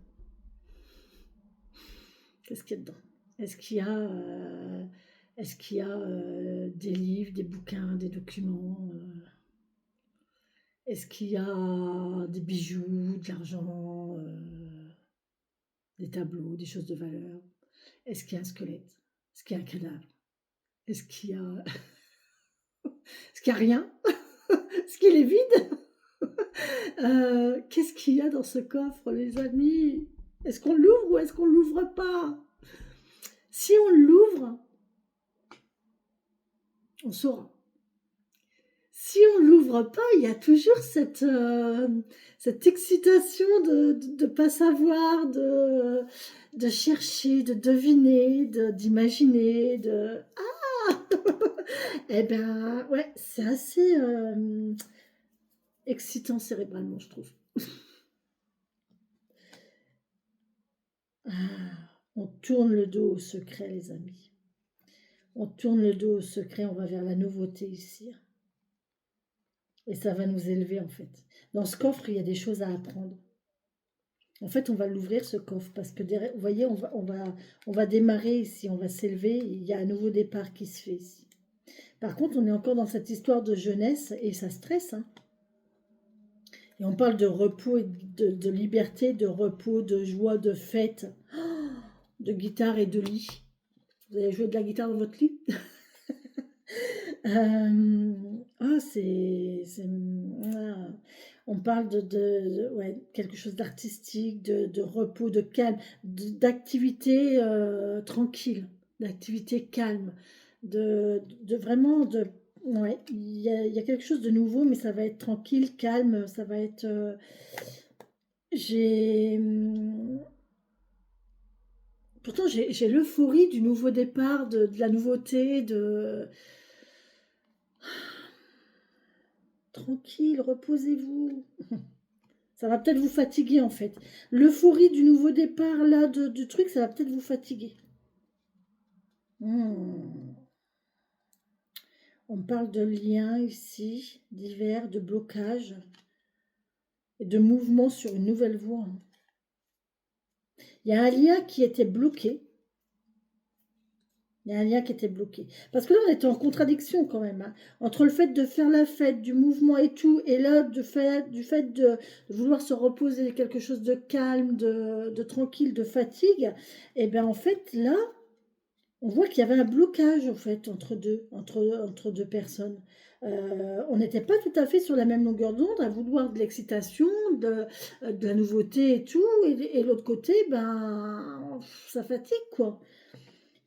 Speaker 1: Qu'est-ce qu'il y a dedans? Est-ce qu'il y a des livres, des bouquins, des documents? Est-ce qu'il y a des bijoux, de l'argent, des tableaux, des choses de valeur? Est-ce qu'il y a un squelette? Est-ce qu'il y a un cadavre? Est-ce qu'il y a... Est-ce qu'il n'y a rien? Est-ce qu'il est vide? Qu'est-ce qu'il y a dans ce coffre, les amis? Est-ce qu'on l'ouvre ou est-ce qu'on ne l'ouvre pas? Si on l'ouvre, on saura. Si on ne l'ouvre pas, il y a toujours cette excitation de ne pas savoir, de chercher, de deviner, d'imaginer, de... Ah Eh bien, ouais, c'est assez excitant cérébralement, je trouve. On tourne le dos au secret, les amis. On tourne le dos au secret, on va vers la nouveauté ici. Et ça va nous élever, en fait. Dans ce coffre, il y a des choses à apprendre. En fait, on va l'ouvrir, ce coffre, parce que, derrière, vous voyez, on va démarrer ici, on va s'élever. Il y a un nouveau départ qui se fait ici. Par contre, on est encore dans cette histoire de jeunesse et ça stresse. Hein. Et on parle de repos, et de liberté, de repos, de joie, de fête, de guitare et de lit. Vous avez joué de la guitare dans votre lit? On parle ouais, quelque chose d'artistique, de repos, de calme, d'activité tranquille, d'activité calme, vraiment ouais, il y a quelque chose de nouveau, mais ça va être tranquille, calme, ça va être j'ai pourtant j'ai l'euphorie du nouveau départ, de la nouveauté, de tranquille, reposez-vous. Ça va peut-être vous fatiguer en fait. L'euphorie du nouveau départ là, du truc, ça va peut-être vous fatiguer. On parle de liens ici, divers, de blocages et de mouvements sur une nouvelle voie. Il y a un lien qui était bloqué. Il y a un lien qui était bloqué. Parce que là, on était en contradiction quand même. Hein. Entre le fait de faire la fête, du mouvement et tout, et là, du fait de vouloir se reposer, quelque chose de calme, de tranquille, de fatigue, et bien en fait, là, on voit qu'il y avait un blocage en fait entre deux personnes. On n'était pas tout à fait sur la même longueur d'onde, à vouloir de l'excitation, de la nouveauté et tout, et l'autre côté, ben, ça fatigue quoi.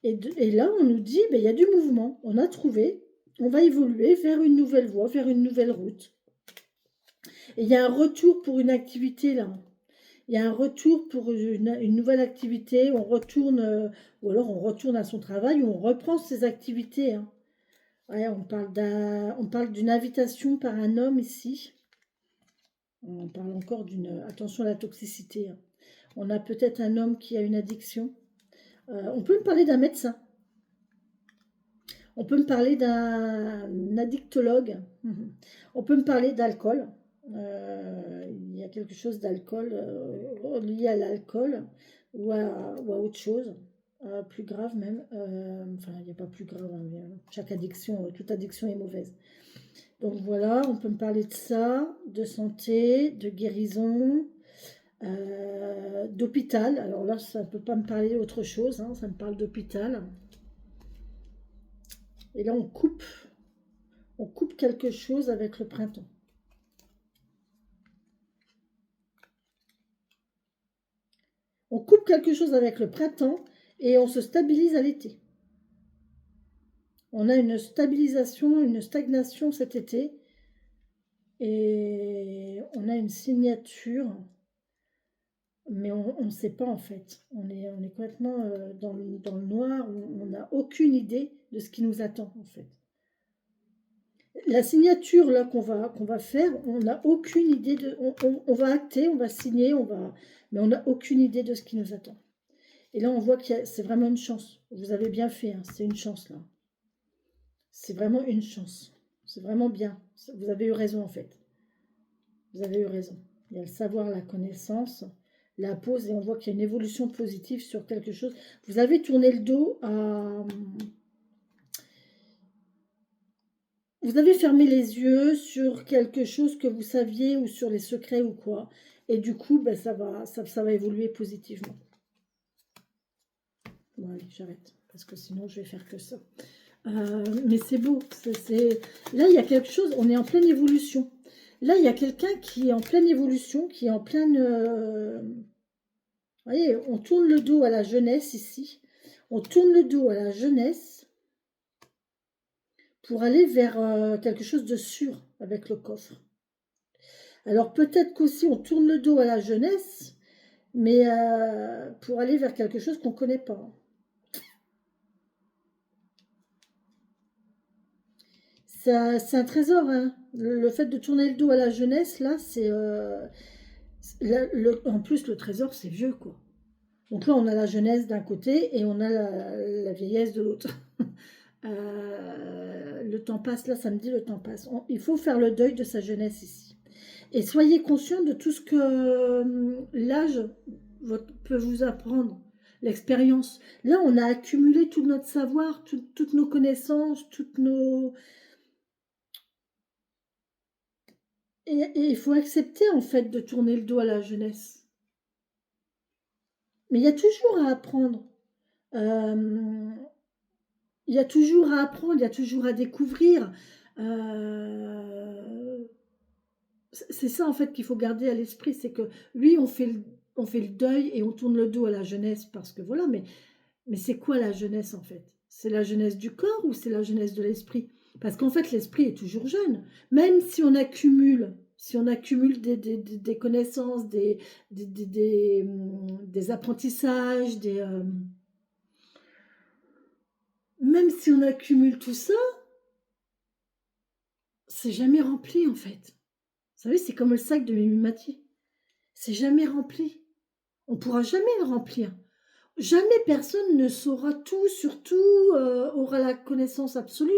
Speaker 1: Et là, on nous dit, ben, il y a du mouvement, on a trouvé, on va évoluer vers une nouvelle voie, vers une nouvelle route. Et il y a un retour pour une activité là. Il y a un retour pour une nouvelle activité, on retourne, ou alors on retourne à son travail, ou on reprend ses activités. Hein. Ouais, on parle d'une invitation par un homme ici. On parle encore d'une... Attention à la toxicité. Hein. On a peut-être un homme qui a une addiction. On peut me parler d'un médecin. On peut me parler d'un addictologue. On peut me parler d'alcool. Il y a quelque chose d'alcool lié à l'alcool ou à autre chose, plus grave même. Enfin, il n'y a pas plus grave. Hein, chaque addiction, toute addiction est mauvaise. Donc voilà, on peut me parler de ça, de santé, de guérison, d'hôpital. Alors là, ça ne peut pas me parler d'autre chose. Hein, ça me parle d'hôpital. Et là, on coupe quelque chose avec le printemps. On coupe quelque chose avec le printemps et on se stabilise à l'été. On a une stabilisation, une stagnation cet été et on a une signature, mais on ne sait pas en fait. On est complètement dans le noir, on n'a aucune idée de ce qui nous attend en fait. La signature là qu'on va faire, on n'a aucune idée de. On va acter, on va signer, mais on n'a aucune idée de ce qui nous attend. Et là, on voit que c'est vraiment une chance. Vous avez bien fait, hein, c'est une chance là. C'est vraiment une chance. C'est vraiment bien. Vous avez eu raison en fait. Vous avez eu raison. Il y a le savoir, la connaissance, la pause, et on voit qu'il y a une évolution positive sur quelque chose. Vous avez tourné le dos à. Vous avez fermé les yeux sur quelque chose que vous saviez ou sur les secrets ou quoi. Et du coup, ben, ça va évoluer positivement. Bon, allez, j'arrête. Parce que sinon, je vais faire que ça. Mais c'est beau. Là, il y a quelque chose. On est en pleine évolution. Là, il y a quelqu'un qui est en pleine évolution, qui est en pleine... Vous voyez, on tourne le dos à la jeunesse ici. On tourne le dos à la jeunesse pour aller vers quelque chose de sûr avec le coffre. Alors peut-être qu'aussi on tourne le dos à la jeunesse, mais pour aller vers quelque chose qu'on ne connaît pas. C'est un trésor, hein. Le fait de tourner le dos à la jeunesse, là, c'est... en plus, le trésor, c'est vieux, quoi. Donc là, on a la jeunesse d'un côté et on a la vieillesse de l'autre. Le temps passe, là, ça me dit le temps passe. Il faut faire le deuil de sa jeunesse ici. Et soyez conscient de tout ce que l'âge peut vous apprendre, l'expérience. Là, on a accumulé tout notre savoir, toutes nos connaissances, toutes nos... Et il faut accepter, en fait, de tourner le dos à la jeunesse. Mais il y a toujours à apprendre. Il y a toujours à apprendre, il y a toujours à découvrir. C'est ça, en fait, qu'il faut garder à l'esprit. C'est que, oui, on fait le deuil et on tourne le dos à la jeunesse parce que voilà, mais c'est quoi la jeunesse, en fait? C'est la jeunesse du corps ou c'est la jeunesse de l'esprit? Parce qu'en fait, l'esprit est toujours jeune. Même si on accumule des connaissances, des apprentissages, même si on accumule tout ça, c'est jamais rempli en fait. Vous savez, c'est comme le sac de Mimimati. C'est jamais rempli. On ne pourra jamais le remplir. Jamais personne ne saura tout, surtout aura la connaissance absolue.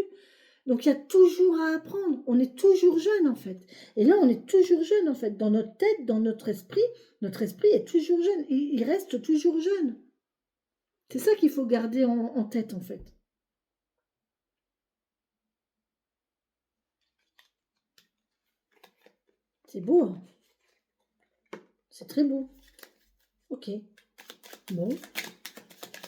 Speaker 1: Donc il y a toujours à apprendre. On est toujours jeune en fait. Et là, on est toujours jeune en fait. Dans notre tête, dans notre esprit est toujours jeune. Il reste toujours jeune. C'est ça qu'il faut garder en tête en fait. C'est beau, hein. C'est très beau. Ok. Bon.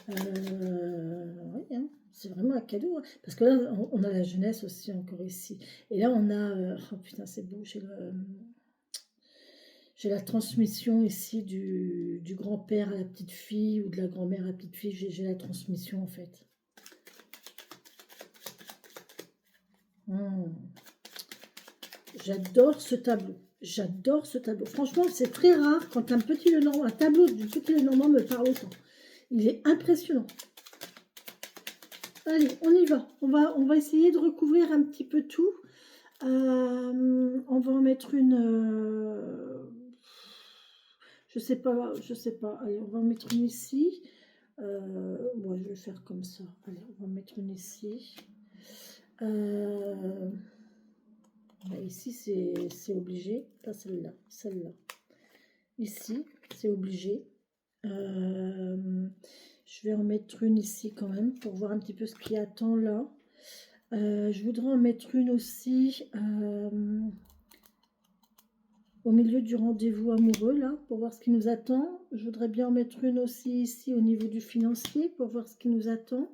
Speaker 1: Oui, hein. C'est vraiment un cadeau, hein. Parce que là, on a la jeunesse aussi encore ici. Et là, on a... oh putain, c'est beau. J'ai la transmission ici du grand-père à la petite fille ou de la grand-mère à la petite fille. J'ai la transmission en fait. J'adore ce tableau. J'adore ce tableau. Franchement, c'est très rare quand un tableau du petit Lenormand me parle autant. Il est impressionnant. Allez, on y va. On va essayer de recouvrir un petit peu tout. On va en mettre une... je sais pas. Allez, on va en mettre une ici. Moi, je vais faire comme ça. Allez, on va en mettre une ici. Ici, c'est obligé. Pas celle-là. Celle-là. Ici, c'est obligé. Je vais en mettre une ici quand même pour voir un petit peu ce qui attend là. Je voudrais en mettre une aussi au milieu du rendez-vous amoureux là pour voir ce qui nous attend. Je voudrais bien en mettre une aussi ici au niveau du financier pour voir ce qui nous attend.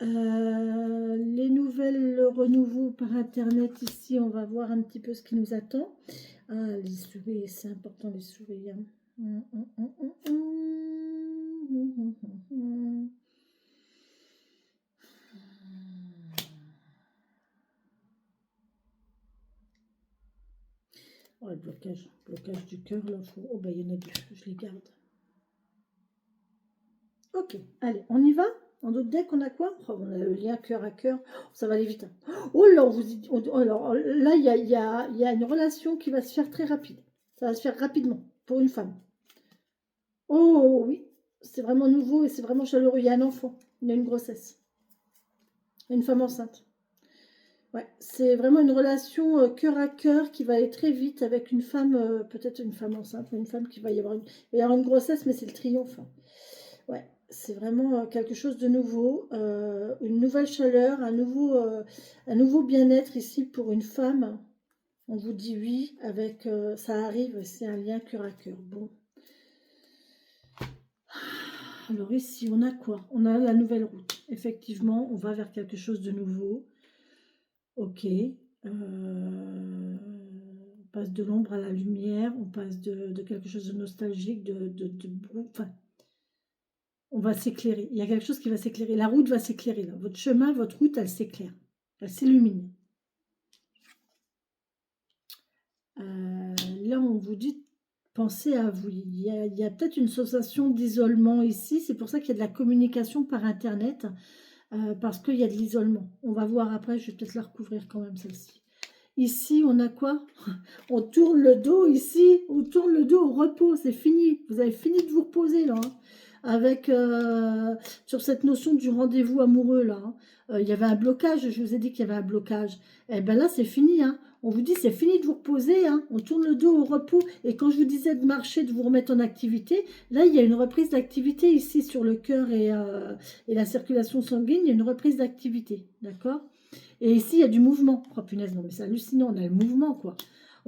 Speaker 1: Les nouvelles, le renouveau par internet ici, on va voir un petit peu ce qui nous attend. Ah, les souris, c'est important les souris. Hein. Oh, le blocage du cœur là. Oh, bah il y en a deux, je les garde. Ok, allez, on y va. En d'autres deck, on a quoi? Oh, on a le lien cœur à cœur. Oh, ça va aller vite. Hein. Oh là, alors, là, il y a une relation qui va se faire très rapide. Ça va se faire rapidement pour une femme. Oh oui, c'est vraiment nouveau et c'est vraiment chaleureux. Il y a un enfant, il y a une grossesse. Une femme enceinte. Ouais, c'est vraiment une relation cœur à cœur qui va aller très vite avec une femme, peut-être une femme enceinte, ou une femme qui va y avoir une grossesse, mais c'est le triomphe. Hein. Ouais, c'est vraiment quelque chose de nouveau, une nouvelle chaleur, un nouveau bien-être ici pour une femme. On vous dit oui, avec ça arrive, c'est un lien cœur à cœur. Bon. Alors ici, on a quoi? On a la nouvelle route. Effectivement, on va vers quelque chose de nouveau. Ok. On passe de l'ombre à la lumière, on passe de quelque chose de nostalgique, enfin, on va s'éclairer. Il y a quelque chose qui va s'éclairer. La route va s'éclairer. Là. Votre chemin, votre route, elle s'éclaire. Elle s'illumine. Là, on vous dit, pensez à vous. Il y a peut-être une sensation d'isolement ici. C'est pour ça qu'il y a de la communication par Internet. Parce qu'il y a de l'isolement. On va voir après. Je vais peut-être la recouvrir quand même, celle-ci. Ici, on a quoi? On tourne le dos ici. On tourne le dos au repos. C'est fini. Vous avez fini de vous reposer là. Hein. Avec sur cette notion du rendez-vous amoureux là. Hein. Il y avait un blocage, je vous ai dit qu'il y avait un blocage. Et bien là, c'est fini. Hein. On vous dit c'est fini de vous reposer. Hein. On tourne le dos au repos. Et quand je vous disais de marcher, de vous remettre en activité, là, il y a une reprise d'activité ici sur le cœur et la circulation sanguine. Il y a une reprise d'activité. D'accord? Et ici, il y a du mouvement. Oh punaise, non mais c'est hallucinant. On a le mouvement quoi.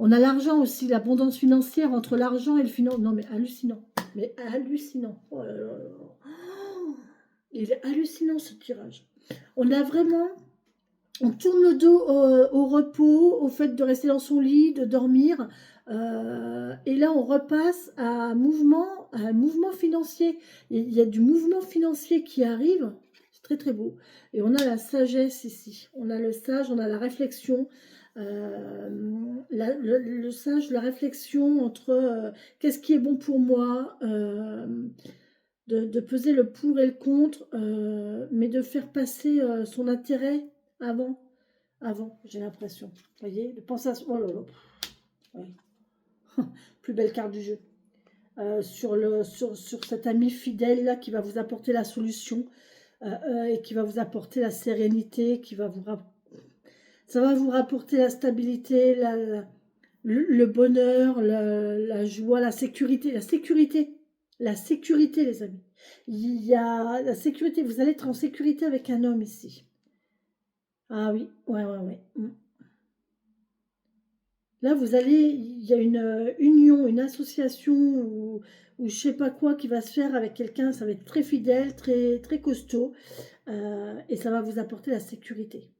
Speaker 1: On a l'argent aussi, l'abondance financière entre l'argent et le financement. Non mais hallucinant. Mais hallucinant. Oh là là là. Oh, il est hallucinant ce tirage. On a vraiment... On tourne le dos au repos, au fait de rester dans son lit, de dormir. Et là, on repasse à un mouvement financier. Il y a du mouvement financier qui arrive. C'est très très beau. Et on a la sagesse ici. On a le sage, on a la réflexion. Le sage, la réflexion entre qu'est-ce qui est bon pour moi, de peser le pour et le contre, mais de faire passer son intérêt avant. avant, j'ai l'impression. Vous voyez, de penser à... Oh là là. Ouais. Plus belle carte du jeu. Sur cet ami fidèle là qui va vous apporter la solution et qui va vous apporter la sérénité, ça va vous rapporter la stabilité, le bonheur, la joie, la sécurité, la sécurité les amis. Il y a la sécurité, vous allez être en sécurité avec un homme ici. Ah oui, ouais, ouais, ouais. Là, il y a une union, une association ou je sais pas quoi qui va se faire avec quelqu'un. Ça va être très fidèle, très, très costaud et ça va vous apporter la sécurité.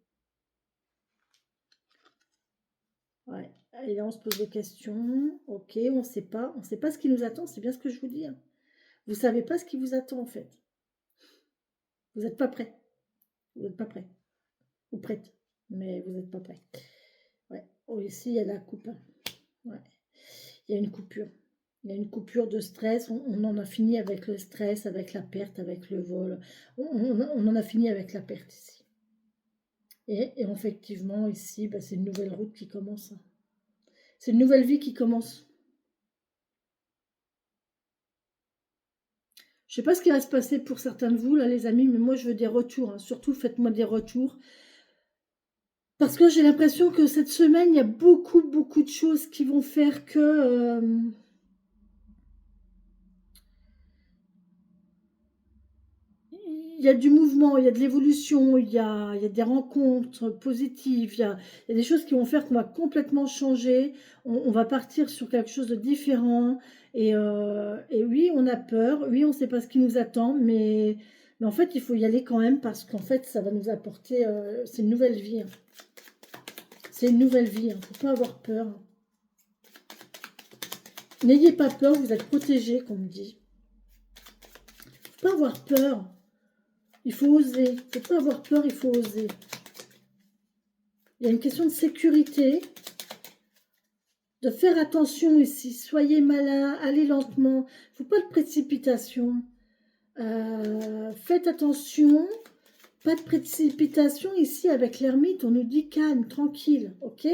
Speaker 1: Ouais. Et là, on se pose des questions. Ok, on ne sait pas ce qui nous attend. C'est bien ce que je vous dis. Hein. Vous savez pas ce qui vous attend en fait. Vous n'êtes pas prêt. Vous n'êtes pas prêt. Ou prête, mais vous n'êtes pas prêt. Ouais. Oh, ici, il y a la coupe. Ouais. Il y a une coupure. Il y a une coupure de stress. On en a fini avec le stress, avec la perte, avec le vol. On en a fini avec la perte ici. Et effectivement, ici, bah, c'est une nouvelle route qui commence. C'est une nouvelle vie qui commence. Je sais pas ce qui va se passer pour certains de vous, là, les amis, mais moi, je veux des retours. Hein. Surtout, faites-moi des retours. Parce que j'ai l'impression que cette semaine, il y a beaucoup, beaucoup de choses qui vont faire que... il y a du mouvement, il y a de l'évolution, il y a des rencontres positives, il y a des choses qui vont faire qu'on va complètement changer, on va partir sur quelque chose de différent. Et oui, on a peur, oui, on ne sait pas ce qui nous attend, mais en fait, il faut y aller quand même parce qu'en fait, ça va nous apporter, c'est une nouvelle vie. Hein. C'est une nouvelle vie, il ne faut pas avoir peur. N'ayez pas peur, vous êtes protégés, comme on dit. Il ne faut pas avoir peur. Il faut oser. Il ne faut pas avoir peur, il faut oser. Il y a une question de sécurité, de faire attention ici. Soyez malin, allez lentement. Il ne faut pas de précipitation. Faites attention. Pas de précipitation ici avec l'ermite. On nous dit calme, tranquille. Ok?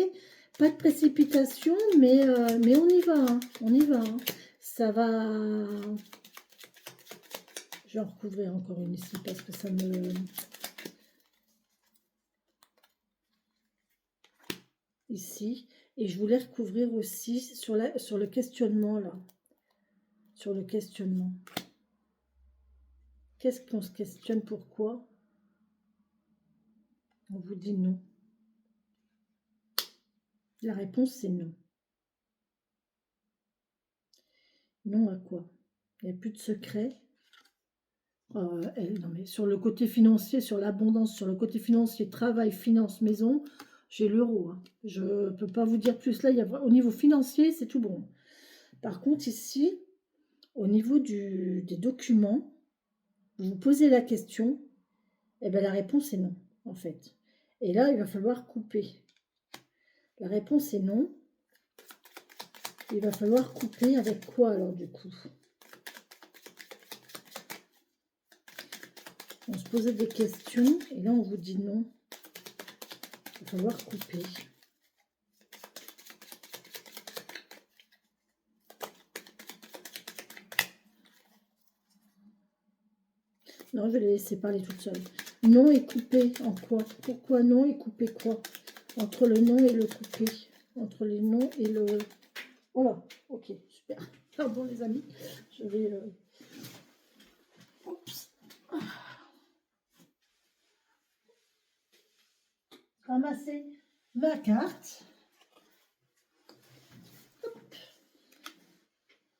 Speaker 1: Pas de précipitation, mais on y va. Hein, on y va. Hein. Ça va... Je vais en recouvrir encore une ici parce que ça me... Ici. Et je voulais recouvrir aussi sur le questionnement, là. Sur le questionnement. Qu'est-ce qu'on se questionne? Pourquoi? On vous dit non. La réponse, c'est non. Non à quoi? Il n'y a plus de secret. Non, mais sur le côté financier, sur l'abondance, sur le côté financier, travail, finance, maison, j'ai l'euro. Hein. Je ne peux pas vous dire plus. Là, au niveau financier, c'est tout bon. Par contre, ici, au niveau des documents, vous vous posez la question, et bien la réponse est non, en fait. Et là, il va falloir couper. La réponse est non. Il va falloir couper avec quoi alors du coup? On se posait des questions et là on vous dit non. Il va falloir couper. Non, je vais les laisser parler toute seule. Non et couper en quoi? Pourquoi non et couper quoi? Entre le non et le couper. Entre les non et le... Voilà, ok, super. Pardon les amis, je vais... Oups. Ramasser ma carte. Hop.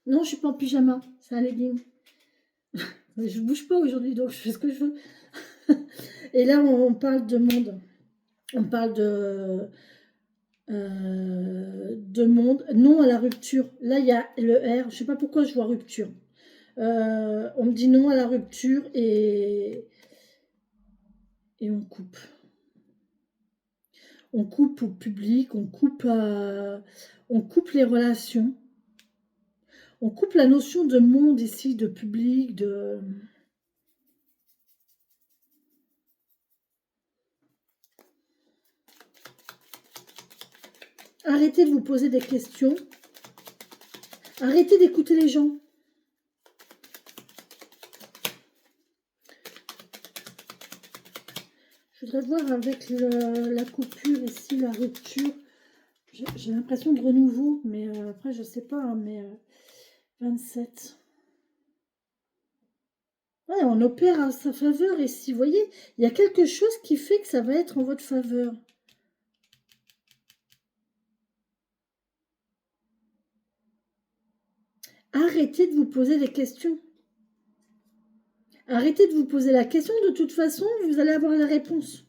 Speaker 1: Non, je suis pas en pyjama, c'est un legging. Je bouge pas aujourd'hui, donc je fais ce que je veux. Et là, on parle de monde. On parle de monde. Non à la rupture. Là, il y a le R. Je sais pas pourquoi je vois rupture. On me dit non à la rupture et on coupe. On coupe au public, on coupe les relations. On coupe la notion de monde ici, de public, de... Arrêtez de vous poser des questions. Arrêtez d'écouter les gens. Je voudrais voir avec la coupure ici, la rupture. J'ai l'impression de renouveau, mais après, je sais pas, hein, mais 27. Ouais, on opère à sa faveur ici. Vous voyez, il y a quelque chose qui fait que ça va être en votre faveur. Arrêtez de vous poser des questions. Arrêtez de vous poser la question. De toute façon, vous allez avoir la réponse.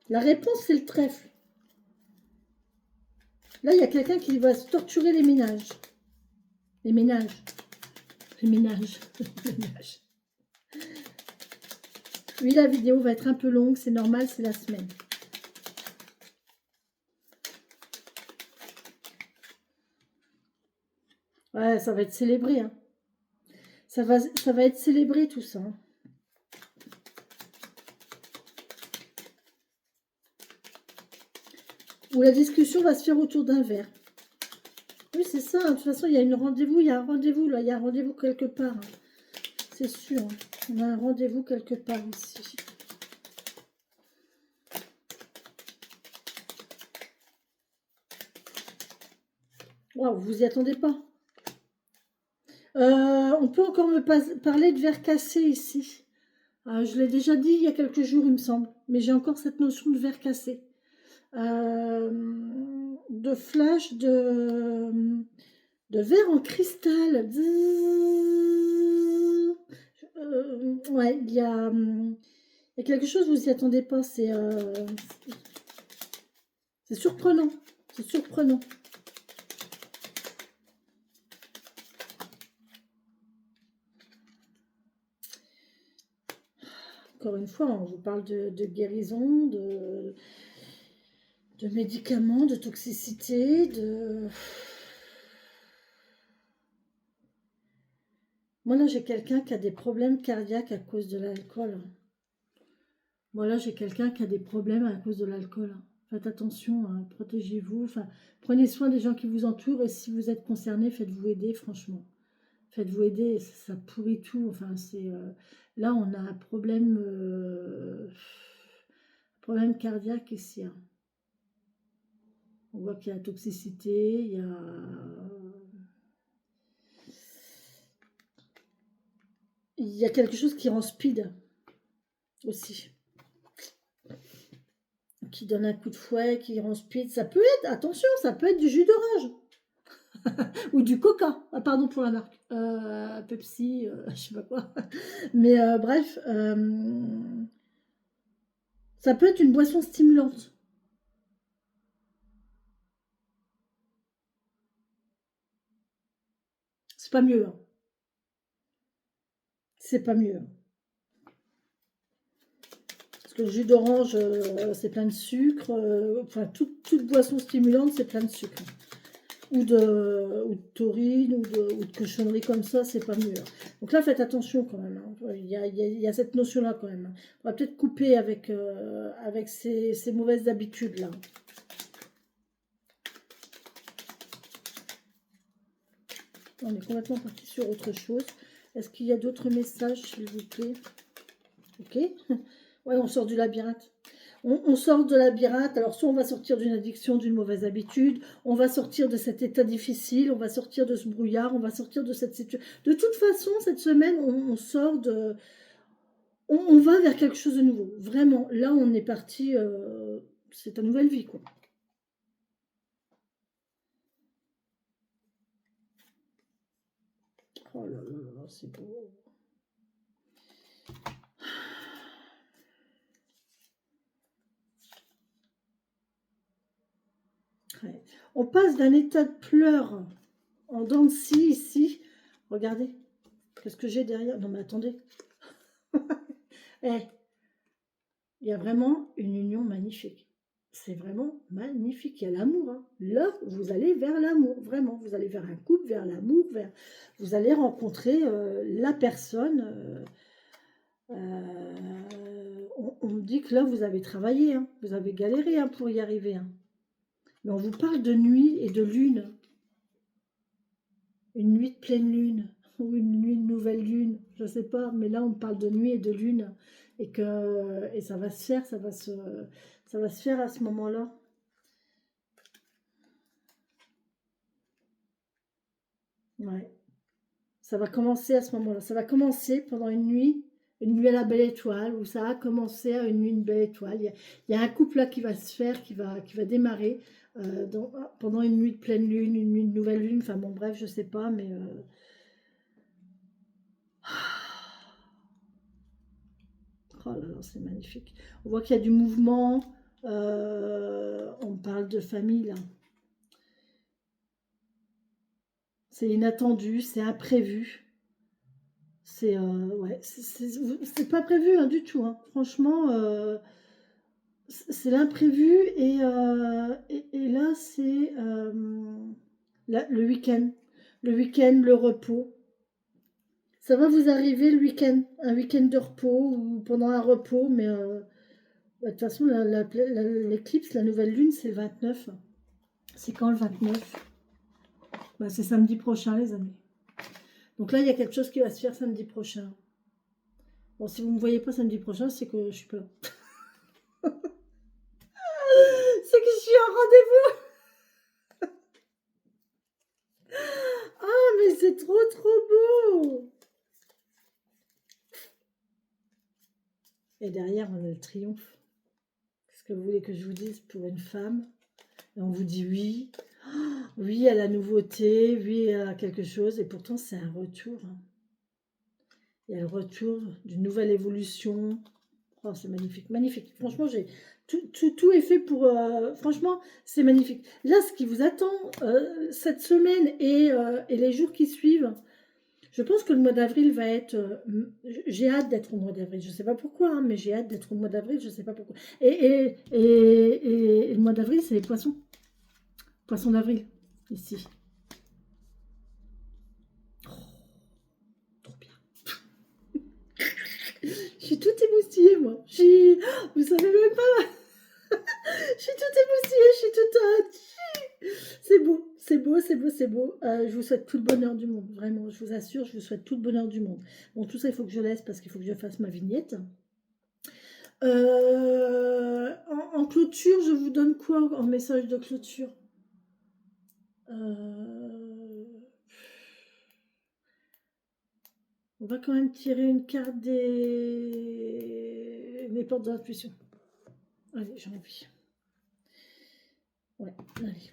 Speaker 1: La réponse, c'est le trèfle. Là, il y a quelqu'un qui va se torturer les ménages. Les ménages. Les ménages. Les ménages. Oui, la vidéo va être un peu longue. C'est normal, c'est la semaine. Ouais, ça va être célébré. Hein. Ça va être célébré tout ça. Hein. Où la discussion va se faire autour d'un verre. Oui, c'est ça. Hein. De toute façon, il y a un rendez-vous là. Il y a un rendez-vous quelque part. Hein. C'est sûr. Hein. On a un rendez-vous quelque part ici. Wow, vous y attendez pas. On peut encore me parler de verre cassé ici. Je l'ai déjà dit il y a quelques jours, il me semble. Mais j'ai encore cette notion de verre cassé. De flash, de verre en cristal. Ouais, il y a quelque chose, vous y attendez pas. C'est surprenant. C'est surprenant. Encore une fois, on vous parle de guérison, de médicaments, de toxicité, de... Moi, là, j'ai quelqu'un qui a des problèmes cardiaques à cause de l'alcool. Moi, là, j'ai quelqu'un qui a des problèmes à cause de l'alcool. Faites attention, hein, protégez-vous. Enfin, prenez soin des gens qui vous entourent. Et si vous êtes concerné, faites-vous aider, franchement. Faites-vous aider, ça pourrit tout. Enfin, c'est... là, on a un problème cardiaque ici. Hein. On voit qu'il y a la toxicité, il y a quelque chose qui rend speed aussi. Qui donne un coup de fouet, qui rend speed. Ça peut être, attention, ça peut être du jus d'orange. Ou du coca. Ah, pardon pour la marque. Pepsi, je sais pas quoi. Mais bref, ça peut être une boisson stimulante. C'est pas mieux. Hein. C'est pas mieux. Parce que le jus d'orange, c'est plein de sucre. Enfin, toute boisson stimulante, c'est plein de sucre. Ou de taurine, ou de cochonnerie comme ça, c'est pas mieux. Donc là, faites attention quand même. Hein. Il y a cette notion-là quand même. On va peut-être couper avec ces mauvaises habitudes-là. On est complètement parti sur autre chose. Est-ce qu'il y a d'autres messages, s'il vous plaît? Ok. Ouais, on sort du labyrinthe. On sort de labyrinthe. Alors, soit on va sortir d'une addiction, d'une mauvaise habitude, on va sortir de cet état difficile, on va sortir de ce brouillard, on va sortir de cette situation. De toute façon, cette semaine, on sort de... On va vers quelque chose de nouveau. Vraiment, là, on est parti... c'est ta nouvelle vie, quoi. Oh là là là, c'est beau. Ouais. On passe d'un état de pleurs en dents de scie ici. Regardez, qu'est-ce que j'ai derrière? Non mais attendez. Eh, il y a vraiment une union magnifique. C'est vraiment magnifique. Il y a l'amour. Hein. Là, vous allez vers l'amour. Vraiment, vous allez vers un couple, vers l'amour. Vous allez rencontrer la personne. On me dit que là, vous avez travaillé. Hein. Vous avez galéré hein, pour y arriver. Hein. Mais on vous parle de nuit et de lune. Une nuit de pleine lune ou une nuit de nouvelle lune, je ne sais pas, mais là on parle de nuit et de lune et ça va se faire, ça va se faire à ce moment-là. Ouais, ça va commencer à ce moment-là. Ça va commencer pendant une nuit à la belle étoile, où ça a commencé à une nuit de belle étoile. Il y a un couple là qui va se faire, qui va démarrer pendant une nuit de pleine lune, une nuit de nouvelle lune. Enfin bon, bref, je sais pas, mais oh là là, c'est magnifique. On voit qu'il y a du mouvement. On parle de famille là. C'est inattendu, c'est imprévu. C'est ouais, c'est pas prévu hein, du tout. Hein. Franchement, c'est l'imprévu et là c'est le week-end. Le week-end, le repos. Ça va vous arriver le week-end, un week-end de repos ou pendant un repos, mais bah, de toute façon, l'éclipse, la nouvelle lune, c'est le 29. C'est quand le 29? Bah, c'est samedi prochain, les amis. Donc là, il y a quelque chose qui va se faire samedi prochain. Bon, si vous ne me voyez pas samedi prochain, c'est que je suis pas là. C'est que je suis en rendez-vous. Ah, mais c'est trop, trop beau. Et derrière, on a le triomphe. Qu'est-ce que vous voulez que je vous dise pour une femme? Et on vous dit oui. Oui à la nouveauté, oui à quelque chose. Et pourtant, c'est un retour. Il y a le retour d'une nouvelle évolution. Oh, c'est magnifique, magnifique. Franchement, j'ai tout est fait pour... franchement, c'est magnifique. Là, ce qui vous attend cette semaine et les jours qui suivent, je pense que le mois d'avril va être... j'ai hâte d'être au mois d'avril. Je ne sais pas pourquoi, hein, mais j'ai hâte d'être au mois d'avril. Je ne sais pas pourquoi. Et le mois d'avril, c'est les poissons. Poissons d'avril, ici. Oh, trop bien. Je suis toute émoustillée, moi. Vous savez même pas. Je suis toute émoustillée, je suis toute... C'est beau, c'est beau, c'est beau, c'est beau. Je vous souhaite tout le bonheur du monde, vraiment, je vous assure, je vous souhaite tout le bonheur du monde. Bon, tout ça, il faut que je laisse parce qu'il faut que je fasse ma vignette. En clôture, je vous donne quoi en message de clôture? On va quand même tirer une carte des portes de l'intuition. Allez, j'ai envie. Ouais, allez.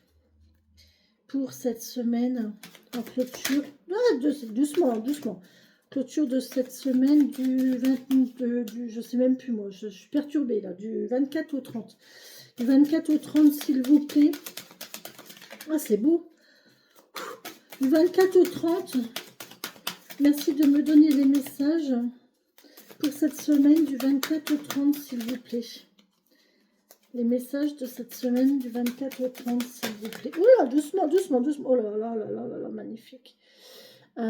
Speaker 1: Pour cette semaine en clôture. Ah, doucement, doucement. Clôture de cette semaine du 22, je sais même plus moi, je suis perturbée là, du 24 au 30. Du 24 au 30, s'il vous plaît. Ah, c'est beau. Du 24 au 30, merci de me donner les messages pour cette semaine du 24 au 30, s'il vous plaît. Les messages de cette semaine du 24 au 30, s'il vous plaît. Oula, doucement, doucement, doucement. Oh là là là là là là, magnifique. Oh,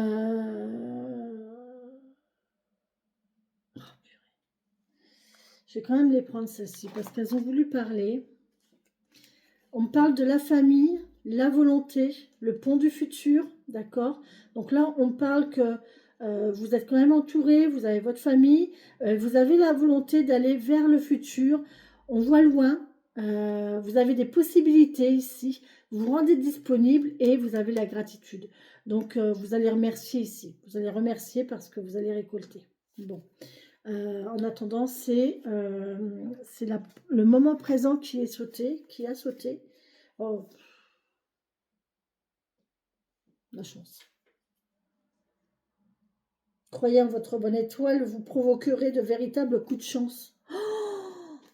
Speaker 1: je vais quand même les prendre celles-ci parce qu'elles ont voulu parler. On me parle de la famille, la volonté, le pont du futur, d'accord? Donc là, on parle que vous êtes quand même entouré, vous avez votre famille, vous avez la volonté d'aller vers le futur. On voit loin, vous avez des possibilités ici, vous vous rendez disponible et vous avez la gratitude. Donc, vous allez remercier ici. Vous allez remercier parce que vous allez récolter. Bon. En attendant, c'est le moment présent qui est sauté, qui a sauté. Oh, la chance. Croyez en votre bonne étoile, vous provoquerez de véritables coups de chance.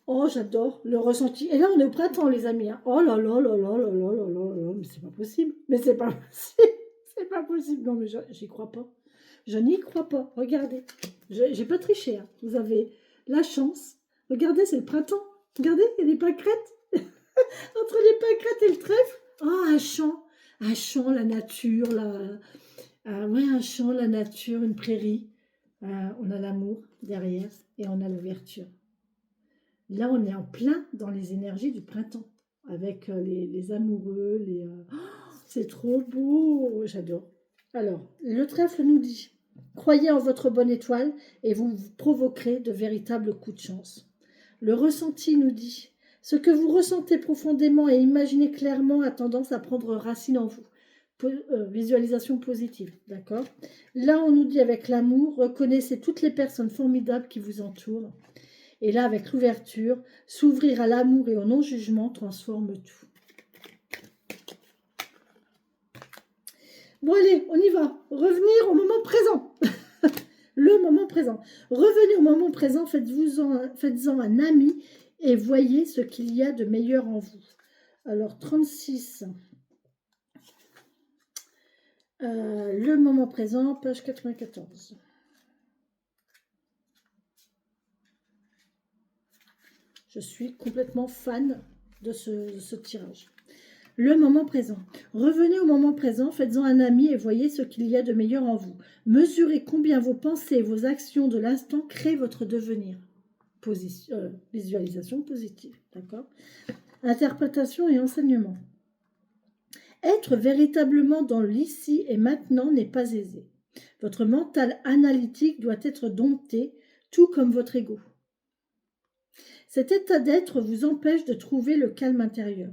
Speaker 1: Oh, j'adore le ressenti. Et là, on est au printemps, les amis. Hein. Oh là là là là là là là là là. Mais c'est pas possible. Mais c'est pas possible. C'est pas possible. Non, mais j'y crois pas. Je n'y crois pas. Regardez. J'ai pas triché. Hein. Vous avez la chance. Regardez, c'est le printemps. Regardez, il y a des pâquerettes. Entre les pâquerettes et le trèfle. Oh, un champ. Un champ, la nature. Ouais, un champ, la nature, une prairie. On a l'amour derrière et on a l'ouverture. Là, on est en plein dans les énergies du printemps, avec les amoureux, c'est trop beau, j'adore. Alors, le trèfle nous dit, croyez en votre bonne étoile et vous provoquerez de véritables coups de chance. Le ressenti nous dit, ce que vous ressentez profondément et imaginez clairement a tendance à prendre racine en vous. Visualisation positive, d'accord? Là, on nous dit avec l'amour, reconnaissez toutes les personnes formidables qui vous entourent. Et là, avec l'ouverture, s'ouvrir à l'amour et au non-jugement transforme tout. Bon allez, on y va. Revenir au moment présent. Le moment présent. Revenez au moment présent, faites-en un ami et voyez ce qu'il y a de meilleur en vous. Alors, 36. Le moment présent, page 94. Je suis complètement fan de ce tirage. Le moment présent. Revenez au moment présent, faites-en un ami et voyez ce qu'il y a de meilleur en vous. Mesurez combien vos pensées et vos actions de l'instant créent votre devenir. Visualisation positive, d'accord? Interprétation et enseignement. Être véritablement dans l'ici et maintenant n'est pas aisé. Votre mental analytique doit être dompté, tout comme votre ego. Cet état d'être vous empêche de trouver le calme intérieur.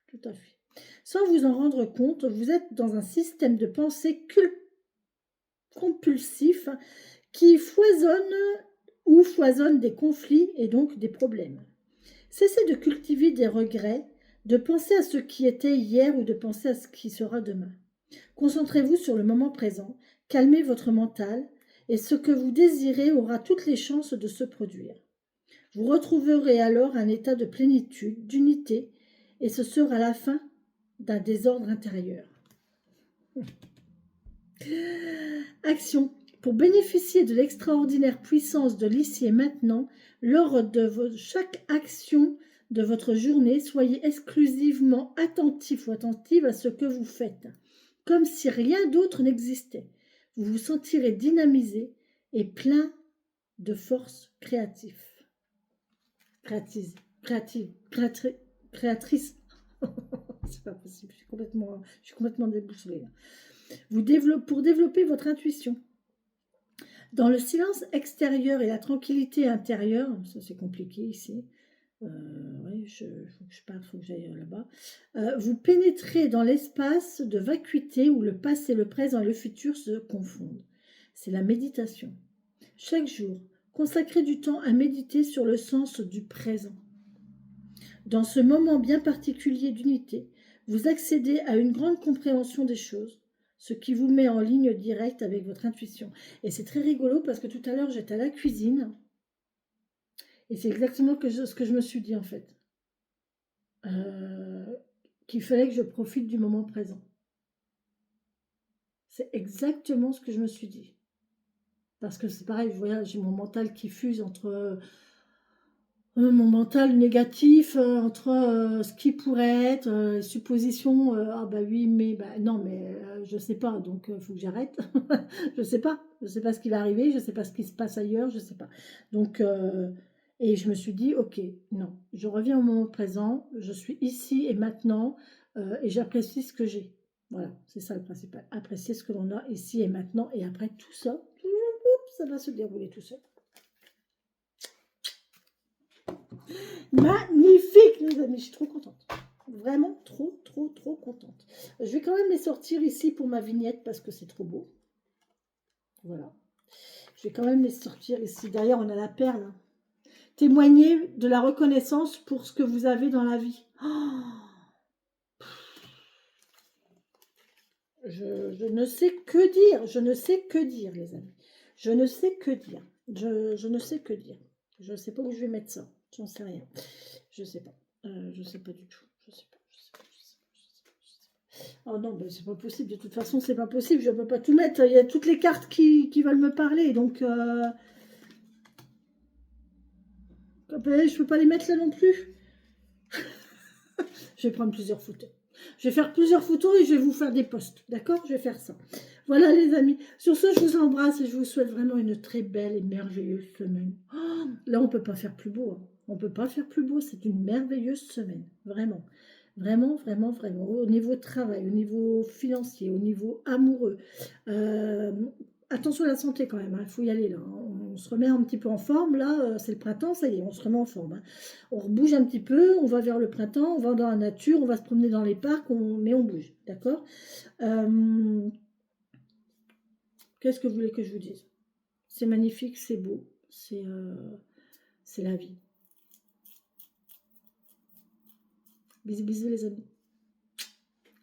Speaker 1: Tout à fait. Sans vous en rendre compte, vous êtes dans un système de pensée compulsif qui foisonne des conflits et donc des problèmes. Cessez de cultiver des regrets, de penser à ce qui était hier ou de penser à ce qui sera demain. Concentrez-vous sur le moment présent, calmez votre mental et ce que vous désirez aura toutes les chances de se produire. Vous retrouverez alors un état de plénitude, d'unité, et ce sera la fin d'un désordre intérieur. Action. Pour bénéficier de l'extraordinaire puissance de l'ici et maintenant, lors de chaque action de votre journée, soyez exclusivement attentif ou attentive à ce que vous faites, comme si rien d'autre n'existait. Vous vous sentirez dynamisé et plein de force créative. Créatrice. C'est pas possible, je suis complètement déboussolée là. Pour développer votre intuition. Dans le silence extérieur et la tranquillité intérieure, ça c'est compliqué ici, oui, faut que j'aille là-bas, vous pénétrez dans l'espace de vacuité où le passé, le présent et le futur se confondent. C'est la méditation. Chaque jour, consacrez du temps à méditer sur le sens du présent. Dans ce moment bien particulier d'unité, vous accédez à une grande compréhension des choses, ce qui vous met en ligne directe avec votre intuition. Et c'est très rigolo parce que tout à l'heure, j'étais à la cuisine et c'est exactement ce que je me suis dit en fait. Qu'il fallait que je profite du moment présent. C'est exactement ce que je me suis dit. Parce que c'est pareil, j'ai mon mental qui fuse entre... mon mental négatif entre ce qui pourrait être, suppositions, ah bah oui, mais bah non, mais je sais pas, donc il faut que j'arrête. Je sais pas ce qui va arriver, je sais pas ce qui se passe ailleurs, je sais pas. Donc, et je me suis dit, ok, non, je reviens au moment présent, je suis ici et maintenant, et j'apprécie ce que j'ai. Voilà, c'est ça le principal. Apprécier ce que l'on a ici et maintenant, et après tout ça, ça va se dérouler tout seul. Magnifique les amis, je suis trop contente. Vraiment trop contente. Je vais quand même les sortir ici pour ma vignette parce que c'est trop beau. Voilà. Je vais quand même les sortir ici. Derrière, on a la perle. Témoignez de la reconnaissance pour ce que vous avez dans la vie. Oh, je ne sais que dire. Je ne sais que dire, les amis. Je ne sais que dire. Je ne sais que dire. Je ne sais pas où je vais mettre ça. J'en sais rien. Je sais pas. Je sais pas du tout. Je sais pas. Oh non, ben c'est pas possible. De toute façon, c'est pas possible. Je peux pas tout mettre. Il y a toutes les cartes qui veulent me parler. Donc, je peux pas les mettre là non plus. Je vais prendre plusieurs photos. Je vais faire plusieurs photos et je vais vous faire des posts. D'accord? Je vais faire ça. Voilà les amis. Sur ce, je vous embrasse et je vous souhaite vraiment une très belle et merveilleuse semaine. Oh, là, on peut pas faire plus beau. Hein. On peut pas faire plus beau. C'est une merveilleuse semaine. Vraiment. Vraiment, vraiment, vraiment. Au niveau travail, au niveau financier, au niveau amoureux. Attention à la santé quand même, il faut y aller là, hein. On se remet un petit peu en forme, là, c'est le printemps, ça y est, on se remet en forme, hein. On rebouge un petit peu, on va vers le printemps, on va dans la nature, on va se promener dans les parcs, mais on bouge, d'accord. Qu'est-ce que vous voulez que je vous dise? C'est magnifique, c'est beau, c'est la vie. Bisous, bisous les amis.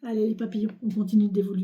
Speaker 1: Allez les papillons, on continue d'évoluer.